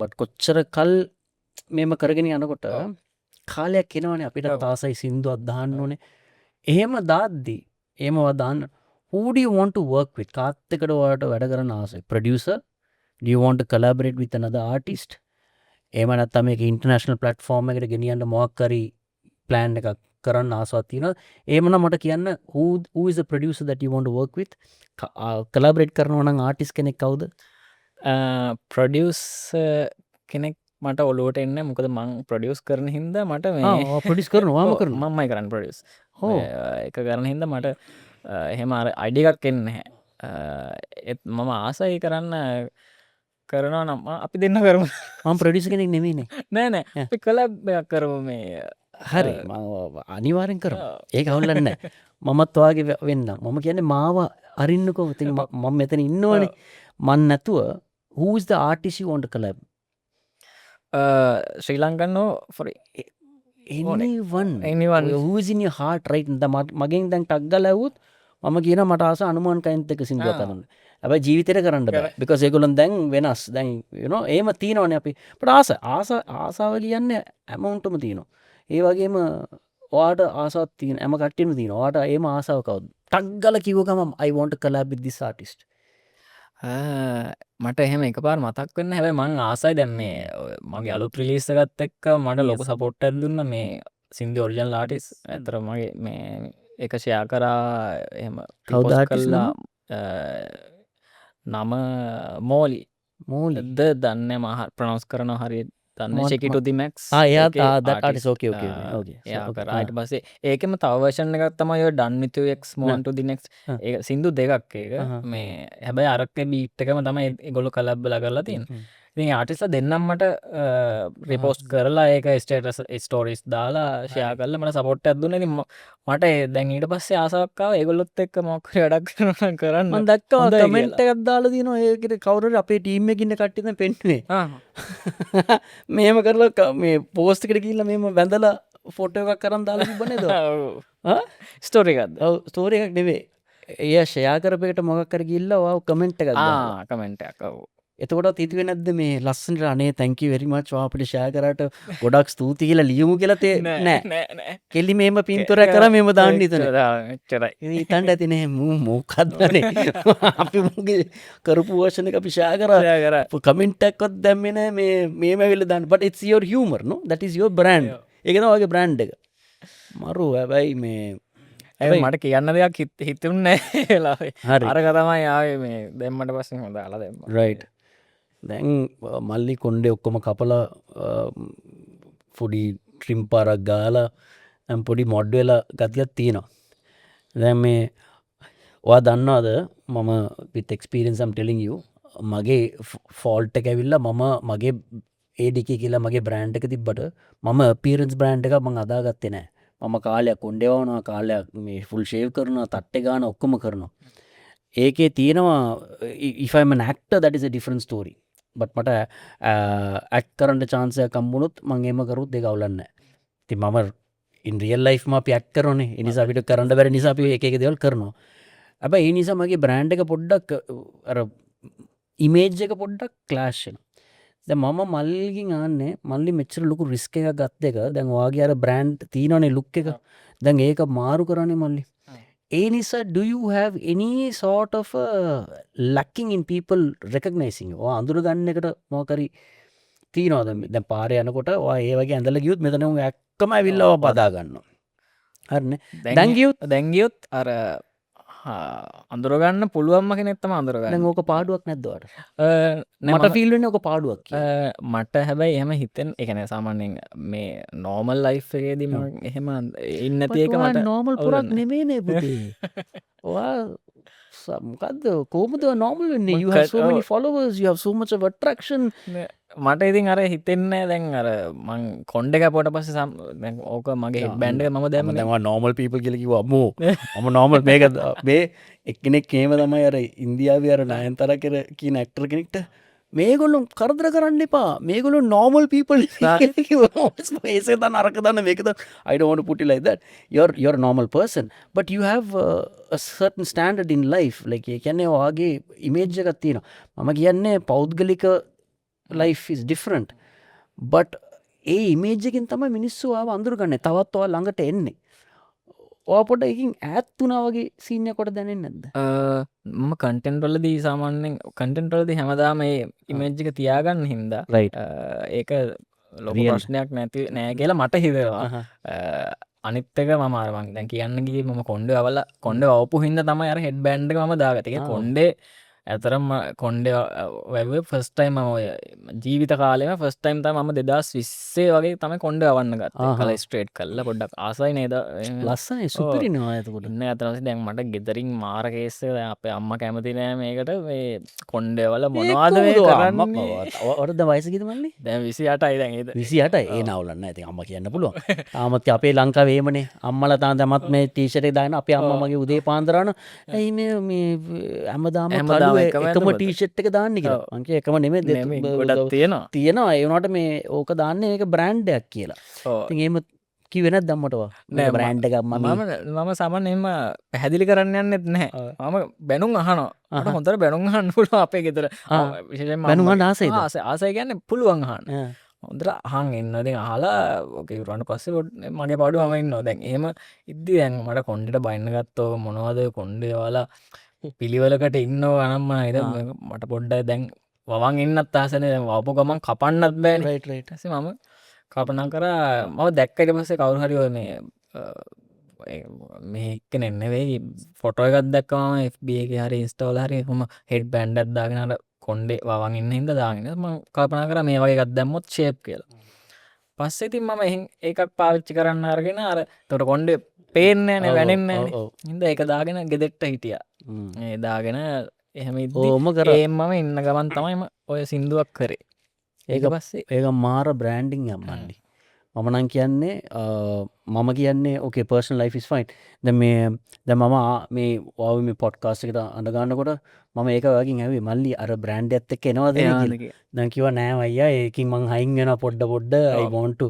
but කොච්චර කල් මේම කරගෙන යනකොට කාලයක් එනවනේ අපිට තාසයි සින්දුවක් දාන්න ඕනේ එහෙම දාද්දි එහෙමවා දාන්න who do you want to work with කාත් එක්කද ඔයාලට වැඩ කරන්න ආසයි producer do you want to collaborate with another artist එහෙම නැත්නම් මේක international platform එකට ගෙනියන්න මොකක් හරි plan එකක් කරන්න ආසාවක් තියෙනවා එහෙම නම් මට කියන්න who is the producer that you want to work with collaborate කරනවා නම් artist කෙනෙක් කවුද ප්‍රොඩියුසර් කෙනෙක් මට ඔලුවට එන්න මොකද මං ප්‍රොඩියස් කරන හින්දා මට මේ ප්‍රොඩියුස් කරනවා මමයි කරන්න ප්‍රොඩියස් එක කරන හින්දා මට එහෙම අර අයිඩිය එකක් එන්නේ නැහැ මම ආසයි කරන්න කරනවා නම් අපි දෙන්න කරමු මම ප්‍රොඩියුසර් කෙනෙක් නෙමෙයිනේ නෑ අපි කොලැබ් එකක් කරමු මේ හරි මම අනිවාර්යෙන් කරමු ඒක අවුලක් නැහැ මමත් ඔයාගේ වෙන්න මම කියන්නේ මාව අරින්නකෝ ඉතින් මම මෙතන ඉන්නවනේ මන් නැතුව who is the artist you want to collab Sri ලංකන්නෝ for anyone who is in your heart right මගෙන් දැන් ටක් ගාලා ඇහුවොත් මම කියනවා මට ආස අනුමාන් කයින්ත් එක්ක සින්දුවක් කරන්න. හැබැයි ජීවිතේට කරන්න බෑ. because ඒගොල්ලන් දැන් වෙනස්. දැන් you know එහෙම තියෙනවනේ අපි. but ආසාව කියන්නේ amountම තියෙනවා. ඒ වගේම ඔයාට ආසාවක් තියෙන හැම කට්ටියම තියෙනවා. ඔයාට එහෙම ආසාව කවුද? ටක් ගාලා කිව්ව ගමන් I want to collab with this artist. මට එහෙම එකපාර මතක් වෙන්න හැබැයි මං ආසයි දැන් මේ මගේ අලුත් රිලීස් එකත් එක්ක මට ලොකු සපෝට් එකක් දුන්නා මේ සින්දු ඔරිජිනල් ආටිස්ට්. ඇත්තට මගේ මේ එක ෂෙයා කරා එහෙම කවුද ආටිස්ට් කළා නම මෝලි ද දන්නේ මම ප්‍රොනවුන්ස් කරනවා හරියට තන්න ශෙකිටුදි මැක්ස් that artist okay යා කරාට පස්සේ ඒකම තවවර්ෂණ එකක් තමයි ඩන්මිතුක් මෝන්ටු දිනෙක් ඒ සිින්දු දෙකක් ඒක මේ හැබැයි අරක්ක බීට්ටකම තමයි ගොලු කලබ්බල කරලා තින් ඉතින් ආටිස්ල දෙන්නම් මට රිපෝස්ට් කරලා ඒක ස්ටේටස් ස්ටෝරිස් දාලා ෂයා කල්ල මට සපොට් ඇත්දුන මට දැන් ඊට පස්සේ ආසක්කාව ඒගොල්ලොත් එක්ක මොක්කර වැඩක් කරන්න දක්කා කමෙන්ට් එකක් දාලා දින ඒකට කවුරට අපේ ටීම් එකකින්න කට්ටින පෙන්ටුවේ මේම කරලා මේ පෝස්ටකට කියල්ල මෙම වැඳලා ෆොටෝ එකක් කරන්න දාලා තිබනේද ස්ටෝරිකක්ද ස්තෝර එකක් නෙවේ එය ෂයා කරපයට මොකක් කර ගිල්ල වා කමෙන්ට් එකක් කමෙන්ට් එතකොට තිතිව නැද මේ ලස්සනට අනේ තැංකි වැරිමච් වාපට ෂය කරට ගොඩක් ස්තුති කියලා ලියමු කියලතේ නෑ කෙල්ලි මේම පින්තුර කර මෙම දාන්න ඉතන චරයි තන්ට ඇතිනේ මෝකක්දනේ අපි මුගේ කරපු වර්ෂණ එක පිෂා කර කමෙන්ටක්කොත් දැම්මෙන මේම වෙල දන්න පට it's your humor no that is your brand එකන වගේ බ්‍රන්් එක මරු හැබැයි මේ මට කියන්න දෙයක් හිතුන්නේ වෙලාේ අරක තමයි ආවේ මේ දෙම්මට පස්සෙන් හොඳ අලා දෙම රයිට් දැන් මල්ලි කොන්්ඩේ ඔක්කොම කපල ෆොඩි ට්‍රිම්පාරක් ගාලා ඇම් පොඩි මොඩ්වෙල ගතියක් තියෙනවා දැන් මේ ඔයා දන්නවාද මම පිත් එක්ස්පිරෙන්න්සම් ටෙලිං යු මගේ ෆෝල්ට් එක ඇවිල්ල මම මගේ ඒඩිකි කියලා මගේ බ්‍රෑන්් එක තිබ්බට මම පීරන්ස් බ්‍රෑන්් එක මං අදාගත්තේ නෑ මම කාලයක් කොන්්ඩෙවනවා කාලයක් මේ ෆුල් ෂේව් කරනවා තට්ට ගාන ඔක්කොම කරනවා ඒකේ තියෙනවා ඉෆම නැක්ට that is a different story බට මට ඇක් කරන්ට චාන්සය කම්බුණුත් මං එම කරුත් දෙක අවුලන්න ති මම ඉන්රියල් ලයිෆ් ම පියක් කරනේ එනිසාපිට කරන්න බැර නිසාපි එක දෙවල් කරනවා ඇබ ඒ නිසා මගේ බ්‍රෑන්් එක පොඩ්ඩක් ඉමේජ් එක පොඩ්ඩක් ක්ලාශ්න ද මම මල්ගින් ආන්නේ මල්ලි මෙච්චර ලොකු රිස්ක එක ගත් එක දැන් වාගේ අර බ්‍රෑන්් තිීනනේ ලුක් එක දැන් ඒක මාරු කරන්නේ මල්ලි ඒ නිසා do you have any sort of lacking in people recognizing ඔයා අඳුර ගන්න එකට මොකරි තියනවාද දැන් පාරේ යනකොට ඔයා ඒ වගේ ඇඳලා ගියොත් මෙතන උන් එක්කම ඇවිල්ලා ඔයා බදා ගන්නවා හරිනේ දැන් ගියොත් අර අඳුරගන්න පුළුවන්ම කෙනෙක්තම අඳුරගන්න ඕක පාඩුවක් නැද්දවට මට ෆිල්වෙන්න ඕක පාඩුවක් මට හැබැයි එහම හිතෙන් එකන සාමාන්‍යෙන් මේ නෝමල් ලයිෆ්ගේදීම එහෙම ඉන්න තියක මට නෝමල් පුරක් නෙමේනේ පුතේ ඔයා සම්කක්ද කෝමද නෝමල් වෙන්නේ you have so many followers you have so much of attraction මට ඉතින් අර හිතෙන්නේ දැන් අර මං කොන්්ඩ එක පොට පස්ස ඕක මගේ බැන්ඩ ම දැම දවා නෝමල් පීපල් කියලකිව අම්මෝ මම නෝමල් මේක බේ එක්කෙනෙක් කේම තමයි අර ඉන්දියාව අර නයන් තර කර කිය නැක්ටර කෙනෙක්ට මේගොල්ලුම් කරදර කරන්න එපා මේගොලු නෝමල් පීපල් ඒසේ තන් අරක දන්න මේකද I don't want to put it like that you're a normal person but you have a certain standard in life like ඒ කියන්නේ ඔයාගේ ඉමේජ් එකක් තියෙනවා මම කියන්නේ පෞද්ගලික life is different but A image එකෙන් තමයි මිනිස්සු ආව අඳුරගන්නේ තවත් ඔයා ළඟට එන්නේ ඔයා පොඩ එකින් ඈත් වුණා වගේ සීන් එකකට දැනෙන්නේ නැද්ද මම කන්ටෙන්ට් වලදී සාමාන්‍යයෙන් කන්ටෙන්ට් වලදී හැමදාම මේ ඉමේජ් එක තියාගන්න හින්දා ඒක ලොකු ප්‍රශ්නයක් නැති නෑ කියලා මට හිතෙනවා අනිත් එක මම අර මං දැන් කියන්න ගියේ මම කොණ්ඩේ අවල කොණ්ඩේ වවපු හින්දා තමයි අර හෙඩ් බෑන්ඩ් එක මම දාගත්තේ ඒක කොණ්ඩේ ඇතරම් කොන්්ඩ වැව ෆස්ටයිම් ඔය ජීවිත කාලෙම ෆස්ටයිම් තම ම 2020 වගේ තම කොන්ඩ අවන්න ගත් කල ස්ට්‍රේට් කල්ල පොඩ්ඩක් ආසයි නේද ලස්සයි සුපිරිනවා ඇතකොට ඉන්න ඇතරසි දැන් මට ගෙදරින් මාරකේසේ අපේ අම්ම කැමති නෑ මේකට මේ කොන්්ඩවල මොනවාද කරන්න ඔරද වයිසකිත මල්ලි දැන් 28යි දැන් 28යි ඒ නවලන්න ඇති අම්ම කියන්න පුළුවන් තාමත් අපේ ලංකා වේමනේ අම්මල තා දමත් මේ ටීෂරේ දාන අපේ අම්මගේ උදේ පාන්දරන ඇයි මේ හැමදාම එකම ටීෂට් එක දාන්න කියලා අංකේ එකම නෙමේ ගොඩක් තියෙනවා තියෙනවා ඒනට මේ ඕක දාන්න එක බ්‍රෑන්්ඩයක් කියලා ති ඒම කිවෙනත් දම්මටවා නෑ බ්‍රෑන්්ඩ එකක් මම සමන් එම පැහැදිලි කරන්න යන්නෙත් නැහැ මම බැනුම් අහනවා හොඳර බැනුම් හන්පුල අපේ ගෙතර බැනුවන් ආසේ ආසය ගැන්න පුළුවන් හන්න හොඳර අහන් එන්නති හලා ඕකරන්න පස්සේ මගේ පඩු හමයින්න දැන් ඒම ඉද්දි දැන් මට කොන්්ඩට බයින්න ගත්තෝ මොනවද කොන්්ඩේවාලා පිළිවලකට ඉන්න අනම්ම එද මට පොඩ්ඩයි දැන් වවන් එන්නත් ආසන වපු ගමන් කපන්නත් බෑන් ටස මම කපනා කර මව දැක්කට පස්සේ කවරු හරිෝ මේ මේක නෙන්නවෙයි ෆොටෝ එකත් දක්කම FB එක හරි ඉස්ටෝල හරි හොම හෙඩ් බැන්්ඩත් දාගෙනට කොන්්ඩේ වාවන් ඉන්න හිද දාගෙන ම කල්පනා කර මේ වගේ එකක් දැම්මොත් ශේප් කියලා පස්සේ ඉතින් මම ඒකක් පාවිච්චි කරන්න අරගෙන අර තොට කොන්්ඩේ පේනෑන වැනෙන්නේන ඉද එක දාගෙන ගෙදෙට්ට හිටිය ඒ දාගෙන එහෙම ඕම කර ඒමම ඉන්න ගමන් තමයිම ඔය සිින්දුවක් කරේ ඒක පස්සේ ඒක මාර බ්‍රෑන්ඩිං යම්මන්ඩි මමනං කියන්නේ මම කියන්නේ ඕකේ පර්සන් ලයිෆිස් ෆයින් ද මේ ද මම මේ වාව මේ පොට්කාස්ට එකට අඳගන්නකොට මම ඒක වගේ ඇවේ මල්ලි අර බ්‍රන්ඩ් ඇත්ත කෙනවාද දැකිව නෑ අයියා ඒකින් මං හයින් වෙන පොඩ්ඩ අයිබෝන්ට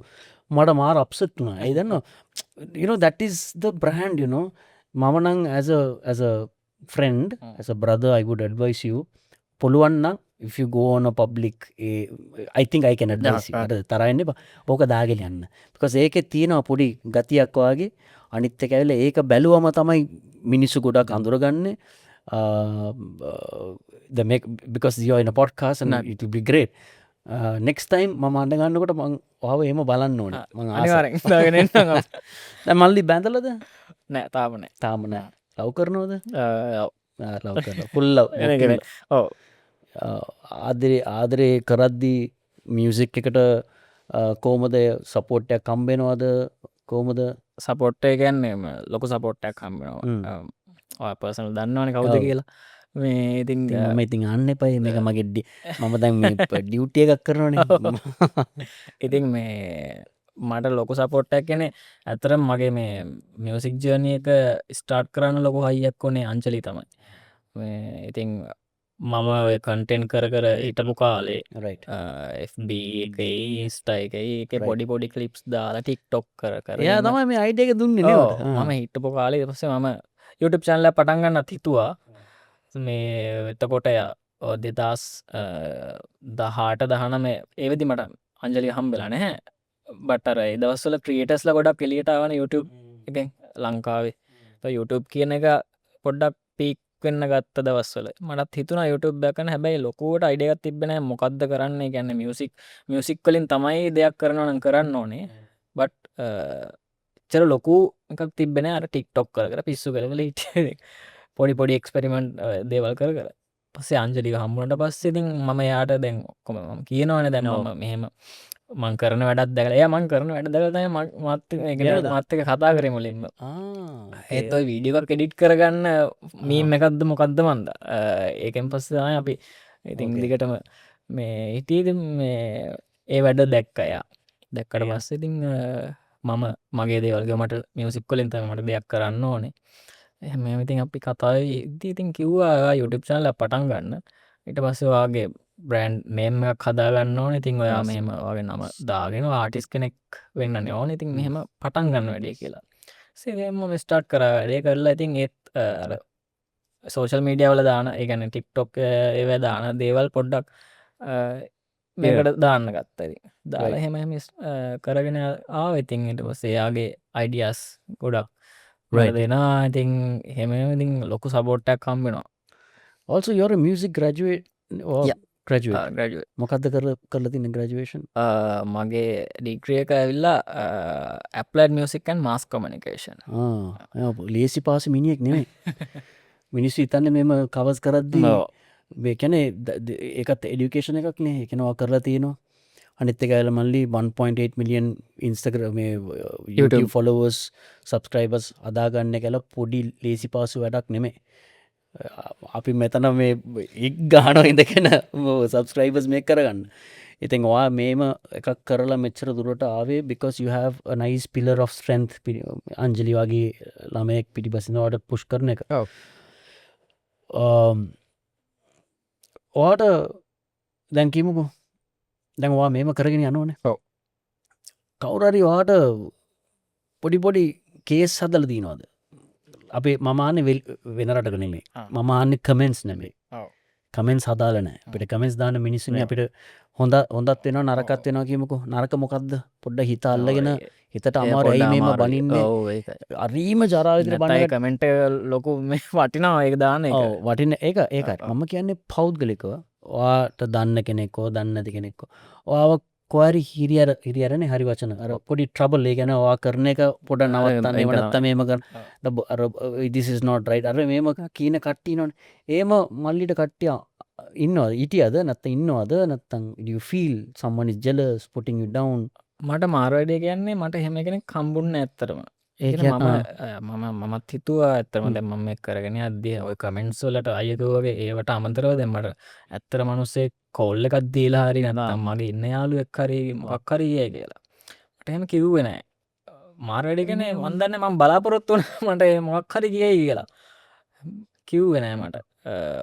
මට මාර අප්සට්න ඇයිදන්න that is the brand මමනං as a friend as a brother I would advise you පුළුවන්න if you go on a public I think I can advise you තරන්න ඕක දාගෙන යන්න because ඒකෙ තියෙනවා පොඩි ගතියක් වගේ අනිත් එක ඇවිල්ලා ඒක බැලුවම තමයි මිනිස්සු ගොඩක් අඳුරගන්නේ because you are in a podcast and it will be great next time මම අඳ ගන්නකොට මං ඔහව එහෙම බලන්න ඕනේ මං අනිවාර්යෙන් දාගෙන එන්නම් දැන් මල්ලි බැඳලාද නෑ තාම නෑ ලව් කරනවද ලව් කරනවා full love ඔව් ආදරේ කරද්දී මියසික් එකට කෝමද සපෝට්ටයක් කම්බෙනවාද කෝමද සපොට්ටය ගැන්නේම ලොක සපොට්ටයක් කම්බෙනවා පර්සනල් දන්නවන කවුද කියලා මේ ඉතින් ඉතින් අන්න එපයි මේක මගෙඩ්ඩි මම දැන් ඩියුටිය එකක් කරනන ඉතින් මේ මට ලොක සපොට්ටක් කෙනෙ ඇතර මගේ මේ මියසික් ජර්නය එක ස්ටාර්ට් කරන්න ලොක හයියක් කොනේ අංචලි තමයි ඉතින් මම කන්ටෙන්් කර හිටපු කාලේ FB එකයි ස්ටයි එකයි එක පොඩි කලිප්ස් දාලා ටික්ටොක් කර යා තමයි මේ අයිඩ එක දුන්න මම හිටපු කාලේ පස්සේ මම YouTube චැනල පටන්ගන්නත් හිතුවා මේ වෙතකොටය දෙදස් දහට දහනම ඒවෙදි මට අංජලි හම්බෙලා නැහැ බටර දවස්සල ක්‍රියටස්ල ගොඩක් පිළිටාවන YouTube එක ලංකාවේ YouTube කියන එක පොඩ්ඩක් පීක් වෙන්න ගත්ත දවස්වල මටත් හිතුන YouTube බැකන හැබැයි ලොකුවට අයිඩියගත් තිබෙන මොකක්ද කරන්නේ ගැන්න මියසික් කලින් තමයි දෙයක් කරනවන කරන්න ඕනේ බට් චර ලොකු එකක් තිබෙන අර ටික්ටොක් කර පිස්සු කරල හිට පොඩි එක්ස්පෙරිමෙන්ට් දේවල් කර පස්සේ අංජලික හම්බුණට පස්සෙතින් මම යාට දැන් කොම කියනවන දැන්ම මෙහෙම මං කරන වැඩත් දැකල මං කරන වැඩ දකතය මත්තක කතා කර මුලින්ම ඒත් වීඩියෝ කෙඩිට් කරගන්න මීම එකක්ද මොකක්ද මන්ද ඒකෙන් පස්සය අපි ඉතින් දිගටම මේ හිටීද මේ ඒ වැඩ දැක්කයා දැක්කට පස්ස ඉතිං මම මගේ දේවල්ග මට මියසික් කොලින් තම මට දෙයක් කරන්න ඕනේ එහම ඉතින් අපි කතාව ඉතින් කිව්වා YouTube චනල පටන් ගන්න ඉට පස්සවාගේ බ්‍රන්් නේම කදාගන්න ඕන ඉතින් ඔයා මෙහෙම වගේ නම දාගෙන ආටිස් කෙනෙක් වෙන්න ඕන ඉතින් මෙහෙම පටන් ගන්න වැඩේ කියලා සේම ස්ටාර්ට් කර වැඩේ කරලා ඉතින් ඒත් සෝෂල් මීඩියවල දාන ඒගැන ටික්ටොක් ඒව දාන දේවල් පොඩ්ඩක් මේකට දාන්න ගත්තද දාලා හෙම කරගෙන ආවඉතින් ඉට පස්සේයාගේ අයිඩියස් ගොඩක් දෙෙන ඉතින් හෙම ඉතින් ලොකු සබෝට්ටක් කම්බෙනවා also you're a music graduate or graduate මොකක්ද කරලා තින්න graduation මගේ ඩිග්‍රියක ඇවිල්ලා ඇප්ලඩ් මියසිකන් මාස් කොමනිකේෂන් ලේසි පාස මිනිියෙක් නෙමේ මිනිස්සු ඉතන්න මෙම කවස් කරද්දී කැන ඒකත් එඩියුකේෂන එකක් නේ එකනවා කරලා තියෙනවා අනිත්ත ඇල මල්ලි 1.8 මිලියන් ඉන්ස්ටග්‍රම YouTube ෆොලෝවර්ස් සබස්ක්‍රයිබර්ස් අදාගන්න කැල පොඩි ලේසි පාසු වැඩක් නෙමේ අපි මෙතන මේ ඉක් ගාන ඉඳකෙන සබස්ක්‍රයිබර්ස් මේ කරගන්න ඉතින් වා මේම එකක් කරලා මෙච්චර දුරට ආවේ because you have a nice pillar of strength අංජලි වගේ ළමයෙක් පිටිපසිනවට පුෂ් කරන එක ඔයාට දැන් කිමුකු දැන්වා මේම කරගෙන යනෝන කවුරරි වාට පොඩි කේස් හදල දීනවාද අපේ මමාන වෙන රටක නෙමේ මමාන්න කමෙන්ස් නෙමේ කමෙන්ස් හදාලනෑ අපිට කමෙන්ස් දාන මිනිස්සුන අපිට හොඳත් වෙන නරකත් වෙනවා කියමකු නරක මොකක්ද පොඩ්ඩ හිතා අල්ලගෙන හිතට අමාර ඇයි මේම බලින්න අරීම ජරාවිතර බනය කමෙන්ට ලොකු මේ වටිනා ඒක දාන්න වටින ඒකත් මම කියන්නේ පෞද්ගලිකව වාට දන්න කෙනෙක්කෝ දන්නති කෙනෙක්කෝ ඔයාව කොරි හිරියරන හරි වචන අර පොඩි ට්‍රබල් ඒ ගැන වා කරන එක පොඩ නවත්තන්න එමනත්ත මේම කර ඉදිස් නෝට රයි් අර මේම කීන කට්ටි නොන ඒම මල්ලිට කට්ටිය ඉන්නවද හිටියද නැත්නම් ඉන්නවද නැත්නම් do you feel someone is jealous putting you down? මට මාරුවැඩිය කියන්නේ මට එහෙම කෙනෙක් හම්බුන්නේ නැහැ ඇත්තටම. ඒ ඒ කියන්නේ කියන්නේ මමත් හිතුවා ඇත්තටම දැන් මම මේක කරගෙන යද්දී ඔය කමෙන්ට්ස් වලට අයියෝ වගේ ඒවට අමතරව දැන් මට ඇත්තට මිනිස්සෙක් කෝල් එකක් දීලා හරි නැත්නම් මගේ ඉන්න යාළුවෙක් හරි මොකක් හරි කියයි කියලා. මට එහෙම කිව්වේ නැහැ. මාරුවැඩිය කියන්නේ මන් දන්නේ මම බලාපොරොත්තු වුණා මට මොකක් හරි කියයි කියලා. කිව්වේ නැහැ මට.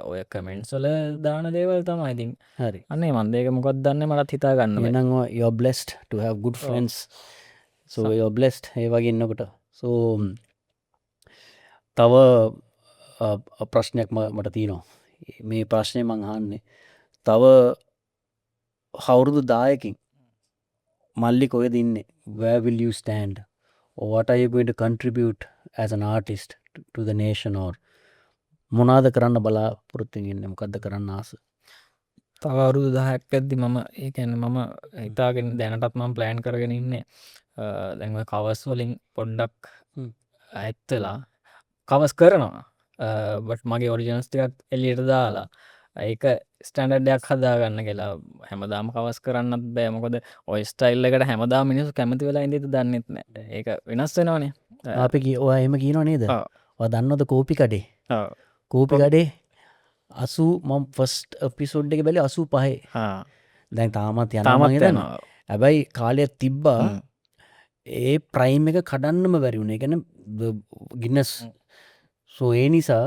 ඔය කමෙන්ට්ස් වල දාන දේවල් තමයි ඉතින්. හරි. අනේ මන් මේක මොකක්ද දන්නේ මටත් හිතා ගන්න බැහැ. එහෙනම් you are blessed to have good friends. So you are blessed ඒ වගේ ඉන්නකොට. So තව ප්‍රශ්නයක් මට තියෙනවා. මේ ප්‍රශ්නේ මං අහන්නේ. තව අවුරුදු 10කින් මල්ලි කොහෙද ඉන්නේ? Where will you stand? Or what are you going to contribute as an artist to the nation or මොනාද කරන්න බලාපොරොත්තු වෙන්නේ? මොකද්ද කරන්න ආස? තව අවුරුදු 10ක් ඇද්දි මම ඒ කියන්නේ මම හිතාගෙන දැනටත් මම ප්ලෑන් කරගෙන ඉන්නේ දැන් ඔය කවර්ස් වලින් පොඩ්ඩක් අයිත් වෙලා කවර්ස් කරනවා බට් මගේ ඔරිජිනල්ස් ටිකක් එළියට දාලා ඒක ස්ටෑන්ඩඩ් එකක් හදාගන්න කියලා හැමදාම කවර්ස් කරන්නත් බෑ මොකද ඔය ස්ටයිල් එකට හැමදාම මිනිස්සු කැමති වෙලා ඉඳීද දන්නෙත් නෑ ඒක වෙනස් වෙනවනේ අපි ඔයා එහෙම කියනව නේද? ඔව් ඔයා දන්නවද කෝපි කඩේ? ඔව් කෝපි කඩේ 80 මම ෆස්ට් එපිසෝඩ් එක බැලුවේ 85. හා දැන් තාමත් යනවා තාමත් මං හිතන්නේ. යනවා හැබැයි කාලයක් තිබ්බා ඒ ප්‍රයිම් එක කඩන්නම බැරි වුණා. ඒ කියන්නේ ගින්නස්. So ඒ නිසා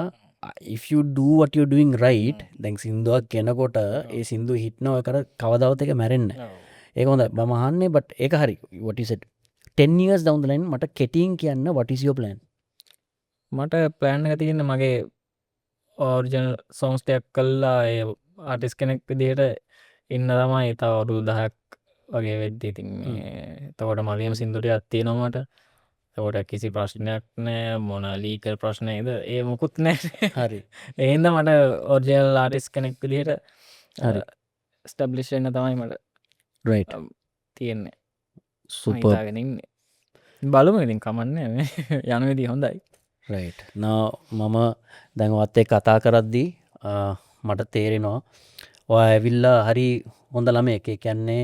if you do what you're doing right දැන් සින්දුවක් කෙනකොට ඒ සින්දුව හිට් නෝ කර කවදාවත් එක මැරෙන්නේ නැහැ. ඒක හොඳයි. මම අහන්නේ but ඒක හරි. what you said 10 years down the line මට කෙටියෙන් කියන්න what is your plan? මට ප්ලෑන් එක තියෙන්නේ මගේ ඔරිජිනල් සෝන්ස් ටිකක් කළා ඒ ආටිස්ට් කෙනෙක් විදිහට ඉන්න තමයි තව අවුරුදු 10ක් වගේ වෙද්දී ඉතින් මේ එතකොට මලියම් සින්දු ටිකක් තියෙනවා මට. එතකොට කිසි ප්‍රශ්නයක් නැහැ මොන ලීගල් ප්‍රශ්නයද ඒ මොකුත් නැහැ. හරි. ඒ හින්දා මට ඔරිජිනල් ආටිස්ට් කෙනෙක් විදිහට හරි. ස්ටැබ්ලිෂ් වෙන්න තමයි මට right. තියෙන්නේ. Super. හිතාගෙන ඉන්නේ. බලමු ඉතින් කමන්නේ මේ යන විදිහ හොඳයි. right. now මම දැන් ඔයත් එක්ක කතා කරද්දී මට තේරෙනවා ඔයා ඇවිල්ලා හරි හොඳ ළමයෙක්. ඒ කියන්නේ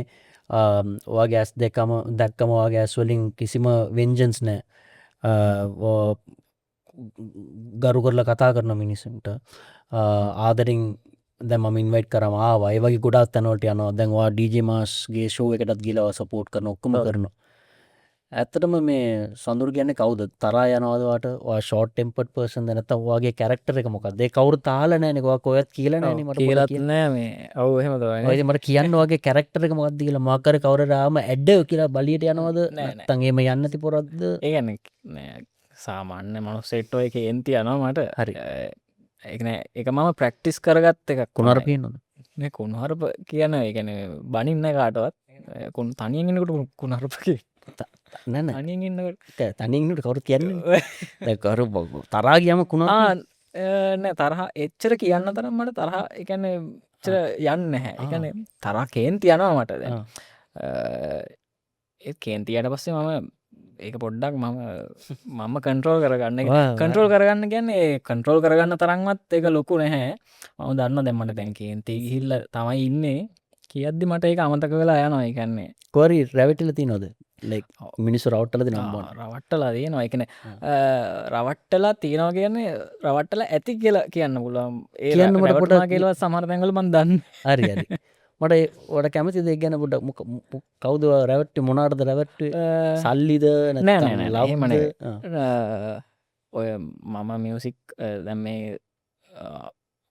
ඔයාගේ ඇස් දැක්කම ඔයාගේ ඇස් වලින් කිසිම වෙන්ජන්ස් නැහැ. ගරු කරලා කතා කරන මිනිස්සුන්ට ආදරෙන් දැන් මම ඉන්වයිට් කරාම ආවා. ඒ වගේ ගොඩාක් තැන්වලට යනවා. දැන් ඔයා DJ මාස්ගේ ෂෝ එකටත් ගිහලා සපෝට් කරන ඔක්කොම කරනවා. ඇත්තටම මේ සඳුරු කියන්නේ කවුද? තරහා යනවාද වාට? ඔයා ෂෝට් ටෙම්පර්ඩ් පර්සන් ද නැත්නම් ඔයාගේ කැරක්ටර් එක මොකක්ද? ඒ කවුරුත් අහලා නැහැනේ. ඔයා කොහෙවත් කියලා නැහැනේ මට. කියලාත් නෑ මේ. ඔව් එහෙම තමයි. ඔය මට කියන්න ඔයාගේ කැරක්ටර් එක මොකක්ද කියලා. මොකක් හරි කවුරු ආවම ඇඩ් කියලා බලියට යනවද? නැත්නම් එහෙම යන්නේ නැති පොරක්ද? ඒ කියන්නේ නෑ සාමාන්‍ය මනුස්සෙක්ට ඔය කේන්ති යනවා මට. හරි. ඒක නෑ ඒක මම ප්‍රැක්ටිස් කරගත්ත එකක්. කුණාර පින්නොද? නේ කුණාරප කියන ඒ කියන්නේ බනින්න කාටවත්. තනියෙන් ඉන්නකොට කුණාරප කිය. නෑ නෑ. තනියෙන් ඉන්නකොට තනියෙන් ඉන්නකොට කවුරුත් කියන්නේ නෑ. දැන් කවුරු තරහා ගියාම කුණාර නෑ තරහ එච්චර කියන්න තරම් මට තරහ ඒ කියන්නේ එච්චර යන්නේ නැහැ. ඒ කියන්නේ තරහ කේන්ති යනවා මට දැන්. ඒ කේන්තියට පස්සේ මම ඒක පොඩ්ඩක් මම කන්ට්‍රෝල් කරගන්න කන්ට්‍රෝල් කරගන්න කියන්නේ කන්ට්‍රෝල් කරගන්න තරන්වත් ඒක ලොකු නැහැ. මම දන්න දැන් මට දැන් කේන්ති ගිහිල්ලා තමයි ඉන්නේ කියද්දි මට ඒක අමතක වෙලා යනවා. ඒ කියන්නේ කොහරි රැවටිලා තියනවද? like මිනිස්සු රවට්ටලා දෙනවා. රවට්ටලා තියෙනවා. ඒ කියන්නේ රවට්ටලා තියෙනවා කියන්නේ රවට්ටලා ඇති කියලා කියන්න පුළුවන්. ඒ කියන්න මට රවට්ටලා කියලා සමහර තැන්වල මම දන්නේ. හරි හරි. මට ඔයාලට කැමතිද ඒක ගැන පොඩ්ඩක් කවුද රැවට්ටේ මොනාටද රැවට්ටේ? සල්ලිද නැත්නම් ලව්ද? ඔය මම මියුසික් දැන් මේ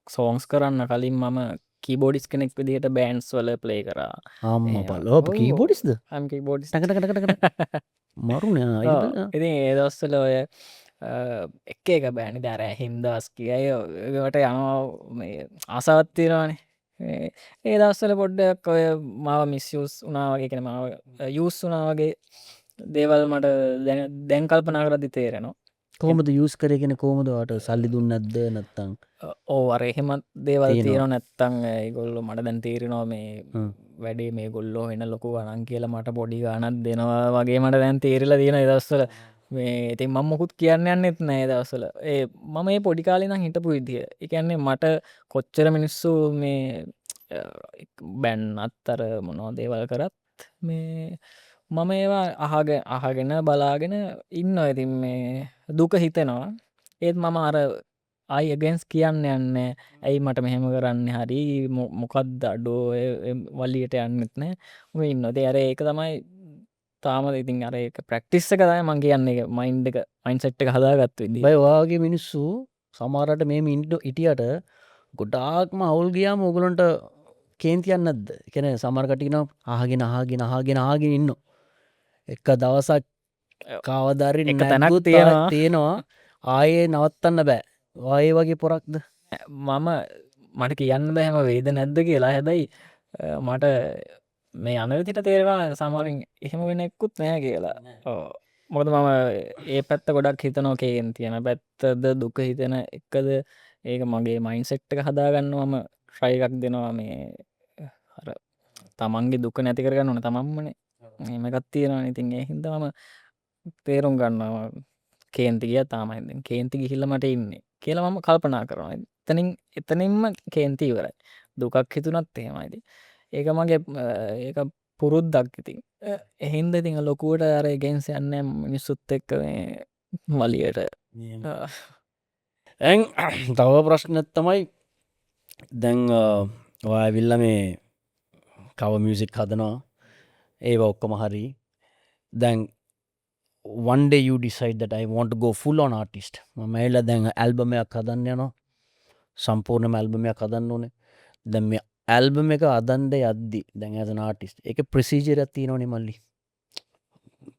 සෝන්ග්ස් කරන්න කලින් මම කීබෝඩිස් කෙනෙක් විදිහට බෑන්ඩ්ස් වල ප්ලේ කරා. අම්මා බලෝ ඔබ කීබෝඩිස්ද? I'm keyboardist. ටක ටක ටක ටක මරුනේ. ඉතින් ඒ දවස්වල ඔය එක බෑන්ඩ් දාර හින්දාස් කියයි ඒවට යනවා මේ ආසාවක් තියෙනවානේ. ඒ දවස්වල පොඩ්ඩක් ඔය මාව මිස්යූස් වුණා වගේ කියන්නේ මාව යූස් වුණා වගේ දේවල් මට දැන් කල්පනා කරද්දි තේරෙනවා. කොහොමද යූස් කරේ කියන්නේ කොහොමද ඔයාට සල්ලි දුන්නේ නැද්ද නැත්නම්? ඔව් අර එහෙම දේවල් තියෙනවා නැත්තම් ඒගොල්ලෝ මට දැන් තේරෙනවා මේ වැඩේ මේගොල්ලෝ වෙන ලොකු ගණන් කියලා මට පොඩි ගාණක් දෙනවා වගේ මට දැන් තේරිලා තියෙන ඒ දවස්වල මේ ඉතින් මම මොකුත් කියන්න යන්නෙත් නෑ ඒ දවස්වල. මම මේ පොඩි කාලේ ඉඳන් හිටපු විදිය. ඒ කියන්නේ මට කොච්චර මිනිස්සු මේ බැන්නත් අර මොනවා දේවල් කරත් මේ මම ඒවා අහගෙන බලාගෙන ඉන්නවා. ඉතින් මේ දුක හිතෙනවා. ඒත් මම අර ආයි අගේන්ස් කියන්න යන්නේ ඇයි මට මෙහෙම කරන්න හරි මොකක්ද අඩෝ වලියට යන්නෙත් නෑ. ඔය ඉන්නවා. ඉතින් අර ඒක තමයි තාම ඉතින් අර ඒක ප්‍රැක්ටිස් එක තමයි මම කියන්නේ. මයින්ඩ් එක මයින්ඩ්සෙට් එක හදාගත්ත විදිය. බයි ඔයාගේ මිනිස්සු සමහරට මේ හිටියට ගොඩාක්ම අවුල් ගියාම ඕගොල්ලන්ට කේන්තියක් නැද්ද? ඒ කියන්නේ සමහර කට්ටිය කියනවා අහගෙන ඉන්න. එක දවසක් කවදාරි එක තැනක් නැග්ගුත් තියෙනවා. තියෙනවා ආයේ නවත්තන්න බෑ. ඔයා ඒ වගේ පොරක්ද? මම මට කියන්න බෑ හැම වේද නැද්ද කියලා. හැබැයි මට මේ යන විදිහට තේරෙනවා සමහරින් එහෙම වෙන එක්කුත් නැහැ කියලා. ඔව්. මොකද මම ඒ පැත්ත ගොඩක් හිතනවා කේන්ති යන පැත්තද දුක හිතෙන එකද ඒක මගේ මයින්ඩ්සෙට් එක හදාගන්න මම try එකක් දෙනවා මේ අර තමන්ගේ දුක නැති කරගන්න ඕනේ තමන්මනේ. එහෙම එකක් තියෙනවානේ. ඉතින් ඒ හින්දා මම තේරුම් ගන්නවා කේන්ති ගියා තාමයි දැන් කේන්ති ගිහිල්ලා මට ඉන්නේ කියලා මම කල්පනා කරනවා. එතනින්ම කේන්ති ඉවරයි. දුකක් හිතුණත් එහෙමයි. ඉතින් ඒක මගේ ඒක පුරුද්දක් ඉතින්. එහින්ද ඉතින් ලොකුවට අර against යන්නේ නැහැ මිනිස්සුත් එක්ක මේ වලියට. දැන් තව ප්‍රශ්නයක් තමයි දැන් ඔයා ඇවිල්ලා මේ කව මියුසික් හදනවා. ඒවා ඔක්කොම හරි. දැන් one day you decide that I want to go full on artist. මම ඇවිල්ලා දැන් ඇල්බම් එකක් හදන්න යනවා. සම්පූර්ණම ඇල්බම් එකක් හදන්න ඕනේ. දැන් මේ ඇල්බම් එක හදන්න යද්දි දැන් as an artist ඒකේ ප්‍රොසීජර් එකක් තියෙනවනේ මල්ලි.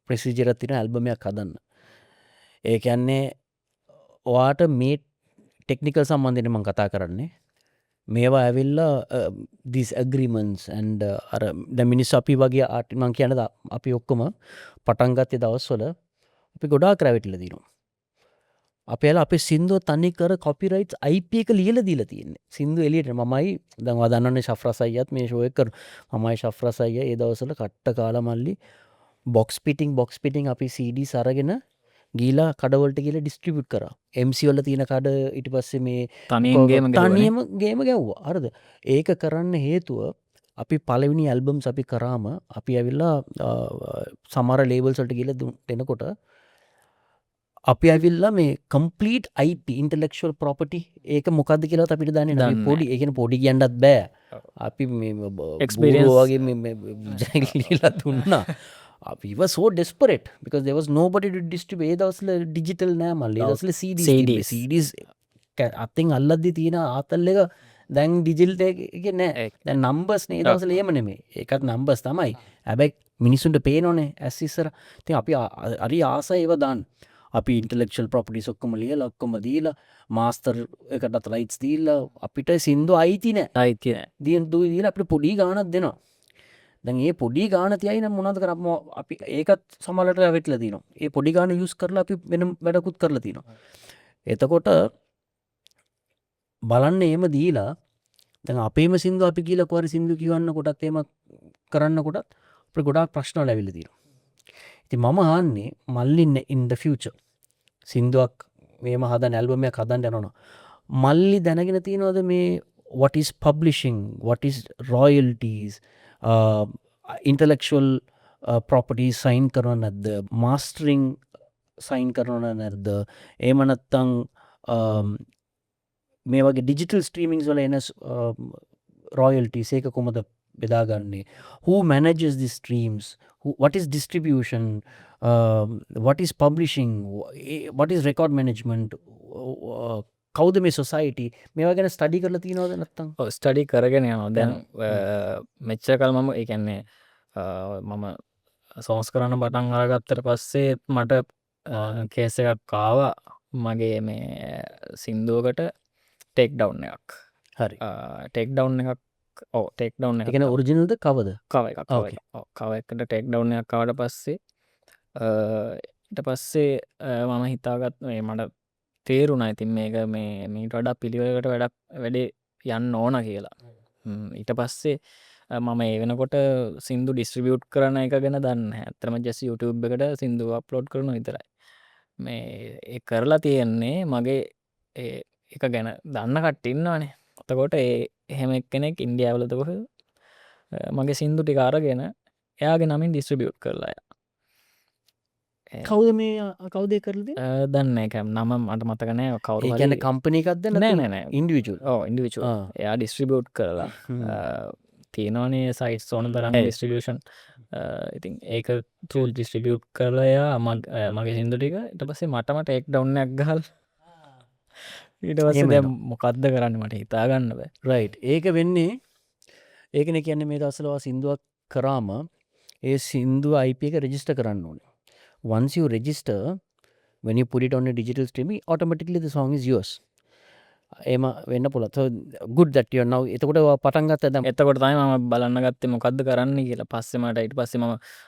ප්‍රොසීජර් එකක් තියෙනවා ඇල්බම් එකක් හදන්න. ඒ කියන්නේ ඔයාට මේ ටෙක්නිකල් සම්බන්ධයෙන් මම කතා කරන්නේ. මේවා ඇවිල්ලා these agreements and අර දැන් මිනිස්සු අපි වගේ මම කියන්නේ අපි ඔක්කොම පටන් ගත්තේ දවස්වල අපි ගොඩාක් රැවටිලා තියෙනවා. අපි ඇල අපේ සින්දුව තනි කර කොපිරයිට්ස් IP එක ලියලා දීලා තියෙන්නේ. සින්දු එළියට මමයි දැන් ඔයා දන්නවනේ ශෆ්රස් අයියත් මේ ෂෝ එක කරනවා. මමයි ශෆ්රස් අයියා ඒ දවස්වල කට්ට කාලා මල්ලි බොක්ස් පිටින් අපි CDs අරගෙන ගීලා කඩවලට ගිහලා ඩිස්ට්‍රිබියුට් කරා. MC වල තියෙන කඩ ඊට පස්සේ මේ තනියම ගේම ගැව්වා. හරිද? ඒක කරන්න හේතුව අපි පළවෙනි ඇල්බම්ස් අපි කරාම අපි ඇවිල්ලා සමහර ලේබල්ස් වලට ගිහලා දෙනකොට අපි ඇවිල්ලා මේ කම්ප්ලීට් IP ඉන්ටෙලෙක්චුවල් ප්‍රොපර්ටි ඒක මොකක්ද කියලාත් අපිට දන්නේ නැහැ. අපි පොඩි ඒ කියන්නේ පොඩි කියන්නත් බෑ. අපි මේ experience වගේ මේ ජයිලිලා දුන්නා. we were so desperate because there was nobody to distribute. ඒ දවස්වල ඩිජිටල් නෑ මල්ලි. ඒ දවස්වල CDs අතින් අල්ලද්දි තියෙන ආතල් එක දැන් ඩිජිටල් එක නෑ. දැන් නම්බර්ස් නේ. ඒ දවස්වල එහෙම නෙමෙයි. ඒකත් නම්බර්ස් තමයි. හැබැයි මිනිසුන්ට පේනෝනේ ඇස් ඉස්සර. ඉතින් අපි හරි ආසයි ඒව දාන්න. අපි ඉන්ටෙලෙක්චුවල් ප්‍රොපර්ටිස් ඔක්කොම ලියලා ඔක්කොම දීලා මාස්ටර් එකටත් රයිට්ස් දීලා අපිට සින්දු අයිති නෑ. දීලා අපිට පොඩි ගාණක් දෙනවා. දැන් ඒ පොඩි ගාන තියයි නම් මොනවද කරන්නේ අපි ඒකත් සමහරට රැවටිලා තිනවා. ඒ පොඩි ගාන යූස් කරලා අපි වෙන වැඩකුත් කරලා තිනවා. එතකොට බලන්න එහෙම දීලා දැන් අපේම සින්දු අපි කියලා කොහරි සින්දු කියවන්න කොටත් එහෙම කරන්න කොටත් අපිට ගොඩාක් ප්‍රශ්න වල ඇවිල්ලා තියෙනවා. ඉතින් මම අහන්නේ මල්ලි in the future සින්දුවක් මේම හදන ඇල්බම් එකක් හදන්න යනවා. මල්ලි දැනගෙන තියනවද මේ what is publishing, what is royalties, intellectual properties sign කරනවද නැද්ද, mastering sign කරනවද නැද්ද, එහෙම නැත්නම් මේ වගේ digital streamings වල එන royalties ඒක කොහොමද බෙදාගන්නේ, who manages the streams, what is distribution, what is publishing, what is record management, කවුද මේ සොසයිටි, මේවා ගැන ස්ටඩි කරලා තියෙනවද නැත්නම්? ඔව් ස්ටඩි කරගෙන යනවා. දැන් මෙච්චර කල් මම ඒ කියන්නේ මම සෝන්ස් කරන්න පටන් අරගත්තට පස්සේ මට කේස් එකක් ආවා මගේ මේ සින්දුවකට ටේක් ඩවුන් එකක්. හරි. ටේක් ඩවුන් එකක් ටේක් ඩවුන් එක. ඒ කියන්නේ ඔරිජිනල්ද කවද? කව එකක්. කව එකට ටේක් ඩවුන් එකක් ආවට පස්සේ ඊට පස්සේ මම හිතාගත් මේ මට තේරුණා ඉතින් මේක මේ මීට වඩා පිළිවෙලකට වැඩේ යන්න ඕන කියලා. ඊට පස්සේ මම ඒ වෙනකොට සින්දු ඩිස්ට්‍රිබියුට් කරන එක ගැන දන්නේ නැහැ. ඇත්තටම just YouTube එකට සින්දු අප්ලෝඩ් කරනවා විතරයි. මේ ඒ කරලා තියෙන්නේ මගේ එක ගැන දන්න කට්ටින්නවානේ ඔතකොට එහෙම එක්කෙනෙක් ඉන්ඩියාවලත කොහ මගේ සින්දු ටිකාරගෙන එයාගේ නමින් ඩිස්ට්‍රිබියුට් කරලා කවුද මේ කවුදේ කරලද දන්න එක නම මට මතකනෑ කවරු ඒකන කම්පනීකක්ද නෑ ඉන්ඩිවිචල් ඉන්ඩිවිච එයා ඩිස්ට්‍රිබියුට් කරලා තියෙනවානේ සයිට් ඕන තරම් ඩිස්ට්‍රිබියෂන් ඉතින් ඒක තුල් ඩිස්ට්‍රිබියුට් කරලයා මගේ සිින්දු ටික එට පස්සේ මටමට එක් ඩවන්නක් ගහල් ඊට පස්සේ දැ මොකක්ද කරන්න මට හිතාගන්න බෑ රයි් ඒක වෙන්නේ ඒකන කියන්නේ මේ දසලවා සිින්දුවක් කරාම ඒ සින්දු IP එක රෙජිස්ට කරන්න ඕන once you register when you put it on a digital streaming automatically the song is yours ඒම වෙන්න පුළත් good that you are now එතකොට පටන්ගත් ඇද එතකොට තයි ම බලන්න ගත්තේ මොකක්ද කරන්න කියලා පස්සෙමට යිට පස්සෙම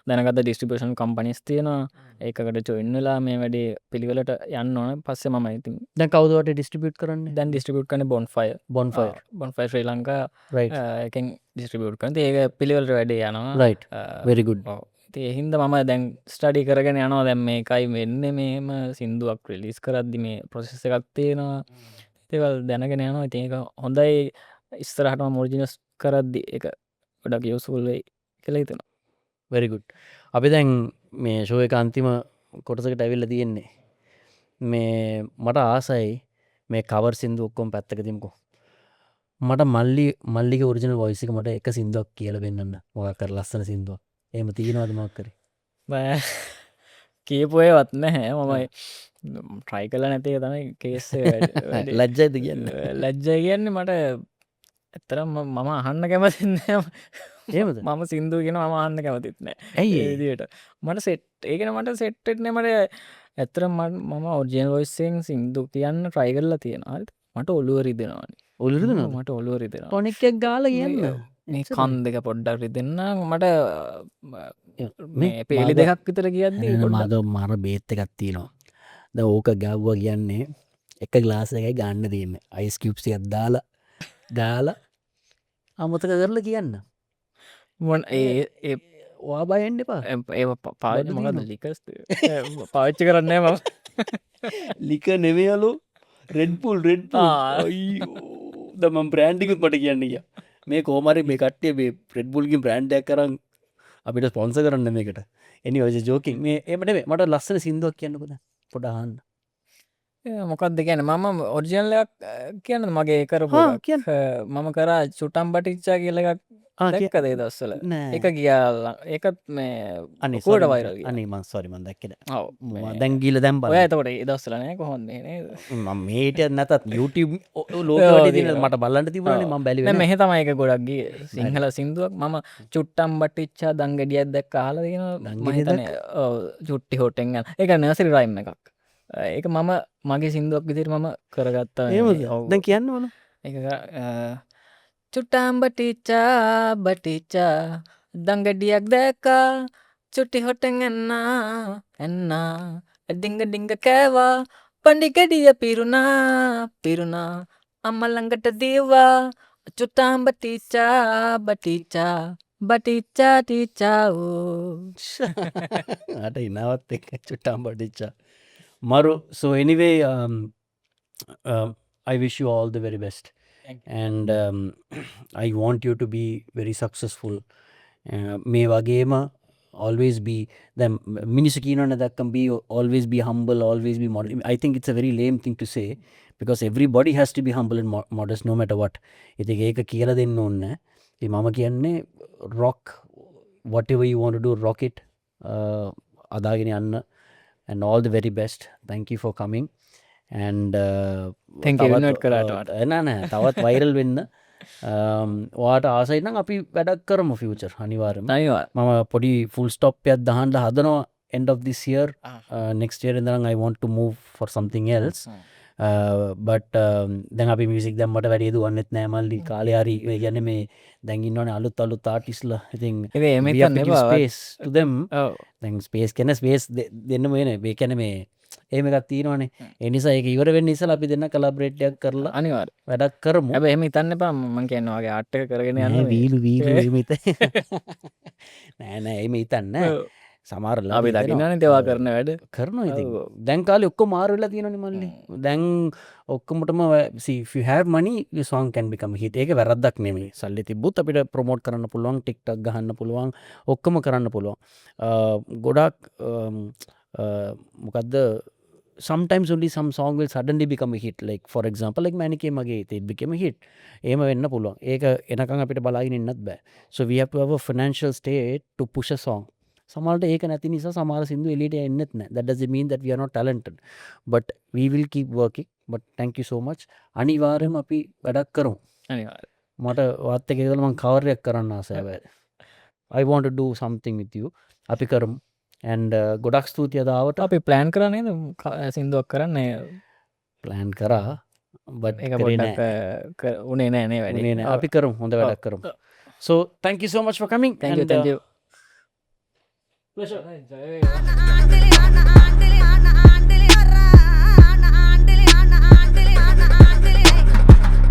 දැනගත ඩිස්ට්‍රිපේෂන් කම්පනිස් තියෙනවා ඒකට චොයින්නලා මේ වැඩේ පිළිවෙලට යන්න ඕන පස්සේ ම ඉතින් දැන් කවදවට ඩිස්ට්‍රිබියුට් කරන්න දැන් ඩිස්ට්‍රිබියුට් කන බොන්ෆය බොන්ෆයි ශ්‍රී ලංකා එකෙන් ඩිස්ට්‍රිබියුට් කන ඒක පිළිවලට වැඩේ යනවා රයි් very good එහින්ද මම දැන් ස්ටඩි කරගෙන යනවා දැම් මේ එකයි වෙන්න මේම සිින්දුවක් ක්‍රලිස් කරද්දි මේ ප්‍රොසෙස එකක් තියෙනවා ඒවල් දැනගෙන යනවා ඉතින් එක හොඳයි ඉස්තරහටම මෝර්ජිනස් කරද්දි එක ගොඩක් යෝසුල්වෙයි කළ හිතෙන very good අපි දැන් මේ ෂෝ එක අන්තිම කොටසකට ඇවිල්ල තියෙන්නේ මේ මට ආසයි මේ කවර් සිින්දු ඔක්කොම් පැත්තක තිම්කෝ මට මල්ලික ෝරිජන වොයිසික මට එක සිින්දුවක් කියල වෙන්නන්න මොක කර ලස්සන සිින්දුවක් එම තියෙනවාද මක් කර කියපුය වත් නැහැ මමයි ට්‍රයි කල නැතික තමයි කේස් ලජ්ජයිද කියන්න ලැජ්ජය කියන්නේ මට ඇත්තරම් මම අහන්න කැමතින්න ඒමද මම සිින්දු කියෙන ම අහන්න කැමතිත්නෑ ඇයි ඒදිට මට සෙට් ඒකන මට සෙට්ටන මට ඇත්තර මම ඔර්ජන වොයිස්සෙන් සිින්දු කියන්න ට්‍රයි කරලා තියෙන මට ඔලුව රිදෙනවාන ඔලුරදන මට ඔලුව රිදෙන ටොනික්ක් ගාල කියන්න මේ කන් දෙක පොඩ්ඩක් රිදෙන්න මට මේ පේලි දෙකක් විතර කියද්දී මද මර බේත්ත එකත්තිනවා ද ඕක ගව්ව කියන්නේ එක ගලාස එකයි ගන්න තියන්න අයිස්කිප්සි අද්දාලා ගාල අමතක කරල කියන්න මොන් ඒ වා බයෙන්ඩ එපා ඒ පාවිච්ච මොකද ලිකස් පාවිච්චි කරන්නේ ම ලික නෙවයාලු රෙඩ්පුල් රෙඩ් දම බ්‍රෑන්ඩිකුත් මට කියන්න කිය මේ කෝමරි මේ කට්ටේ මේ ප්‍රෙඩ්බුල්ගින් බ්‍රන්්ඩයක් කරන්න අපිට ස්පොන්ස කරන්න මේකට එනි ඔජ ජෝකින් මේ ඒමට මට ලස්සන සිින්දුවක් කියන්නකුද පොඩහන්න මොකක්ද කියන මම ඔරිජනලයක් කියන්න මගේ කරපු කියන්න මම කරා චුටම් පටිච්චා කියලක් දැක්කදේ දස්සල එක කියලා ඒකත් මේ අනිකෝට වයිර අනිමන් සොරිමන් දැක්කෙන දැංගීල දැම් බල ඇතකොට දස්සලනය කොහොන්නේ මේට නැතත් YouTube ලෝක මට බලන්න තිබන ම බැලි මෙහ තමයික ගොඩක්ගේ සිංහල සිින්දුවක් මම චුට්ටම් බටිච්චා දංගඩියත් දැක් කාලදන මහිතන චුට්ටි හෝටෙන් එක නැසිරි රයිම් එකක් ඒක මම මගේ සිින්දුවක් විදිර මම කරගත්තා දැන් කියන්න වන එක චුට්ටම්බටිච්චා බටිච්චා දංගඩියක් දැකා චුට්ටි හොටෙන් එන්න ඇඩිංග ඩිංග කෑවා පණ්ඩිගඩිය පිරුණා අම්මල්ලඟට දීවා චුට්ටම්බටිච්චා බටිච්චා බටිච්චා ටිච්චාවෝ අට ඉනවත් එක චුට්ටම් බටිච්චා මරු so anyway I wish you all the very best and I want you to be very successful මේ වගේම always be the මිනිස්සු කියනවනේ that can be always be humble always be modest I think it's a very lame thing to say because everybody has to be humble and modest no matter what ඉතින් ඒක කියලා දෙන්න ඕනේ ඉතින් මම කියන්නේ rock whatever you want to do rock it අදාගෙන යන්න and all the very best thank you for coming and thank you invite කරාට නෑ තවත් වයිරල් වෙන්න වාට ආසයිනම් අපි වැඩක් කරම ෆියචර් අනිවාර්යම මම පොඩි ෆුල් ස්ටොප්යක් දහන්ට හදනවා end of this year next year ඉඳන් I want to move for something else but දැන් අපි මියුසික් දැම්මට වැඩේ දුවන්නෙත් නෑ මල්ලි කාලේ හරි ඒ කියන්නේ මේ දැන් ඉන්නවනේ අලුත් ආටිස්ලා ඉතින් space to them දැන් ස්පේස් කියන ස්පේස් දෙන්නම වෙන මේ කියන්නේ මේ එහෙම එකක් තියෙනවනේ ඒ නිසා ඒක ඉවර වෙන්න ඉස්සලා අපි දෙන්න කොලැබරේට් එකක් කරලා අනිවාර්ය වැඩක් කරමු හැබැයි එහෙම හිතන්න එපා මම කියන්නේ වගේ ආර්ට් එක කරගෙන යන්න වීලු එහෙම හිත නෑ එහෙම හිතන්න සමහරලා අපි දකින්නනේ තේවා කරන වැඩ කරනවා ඉතින් ඔව්. දැන් කාලේ ඔක්කොම මාරු වෙලා තියෙනවනේ මල්ලි දැන් ඔක්කොමටම see if you have money your song can become a hit ඒක වැරද්දක් නෙමෙයි සල්ලි තිබ්බොත් අපිට ප්‍රොමෝට් කරන්න පුළුවන් TikTok ගහන්න පුළුවන් ඔක්කොම කරන්න පුළුවන් ගොඩාක් මොකද්ද sometimes only some song will suddenly become a hit like for example like Manikee Mage it became a hit එහෙම වෙන්න පුළුවන් ඒක එනකන් අපිට බලාගෙන ඉන්නත් බෑ so we have to have a financial state to push a song සමහරට ඒක නැති නිසා සමහර සින්දු එළියට එන්නෙත් නැහැ that doesn't mean that we are not talented but we will keep working but thank you so much අනිවාර්යයෙන්ම අපි වැඩක් කරමු අනිවාර්යෙන්. මට වත් එක ඉඳලා මම කවර් එකක් කරන්න ආසයි හැබැයි I want to do something with you අපි කරමු and ගොඩක් ස්තුතියි අද ආවට අපි ප්ලෑන් කරා නේද සින්දුවක් කරන්න ප්ලෑන් කරා but ඒක කරේ පොඩ්ඩක් නැහැ උනේ නෑ නේ වැඩි උනේ නැහැ. අපි කරමු හොඳ වැඩක් කරමු so thank you so much for coming thank you and thank you pleasure ජය වේවා.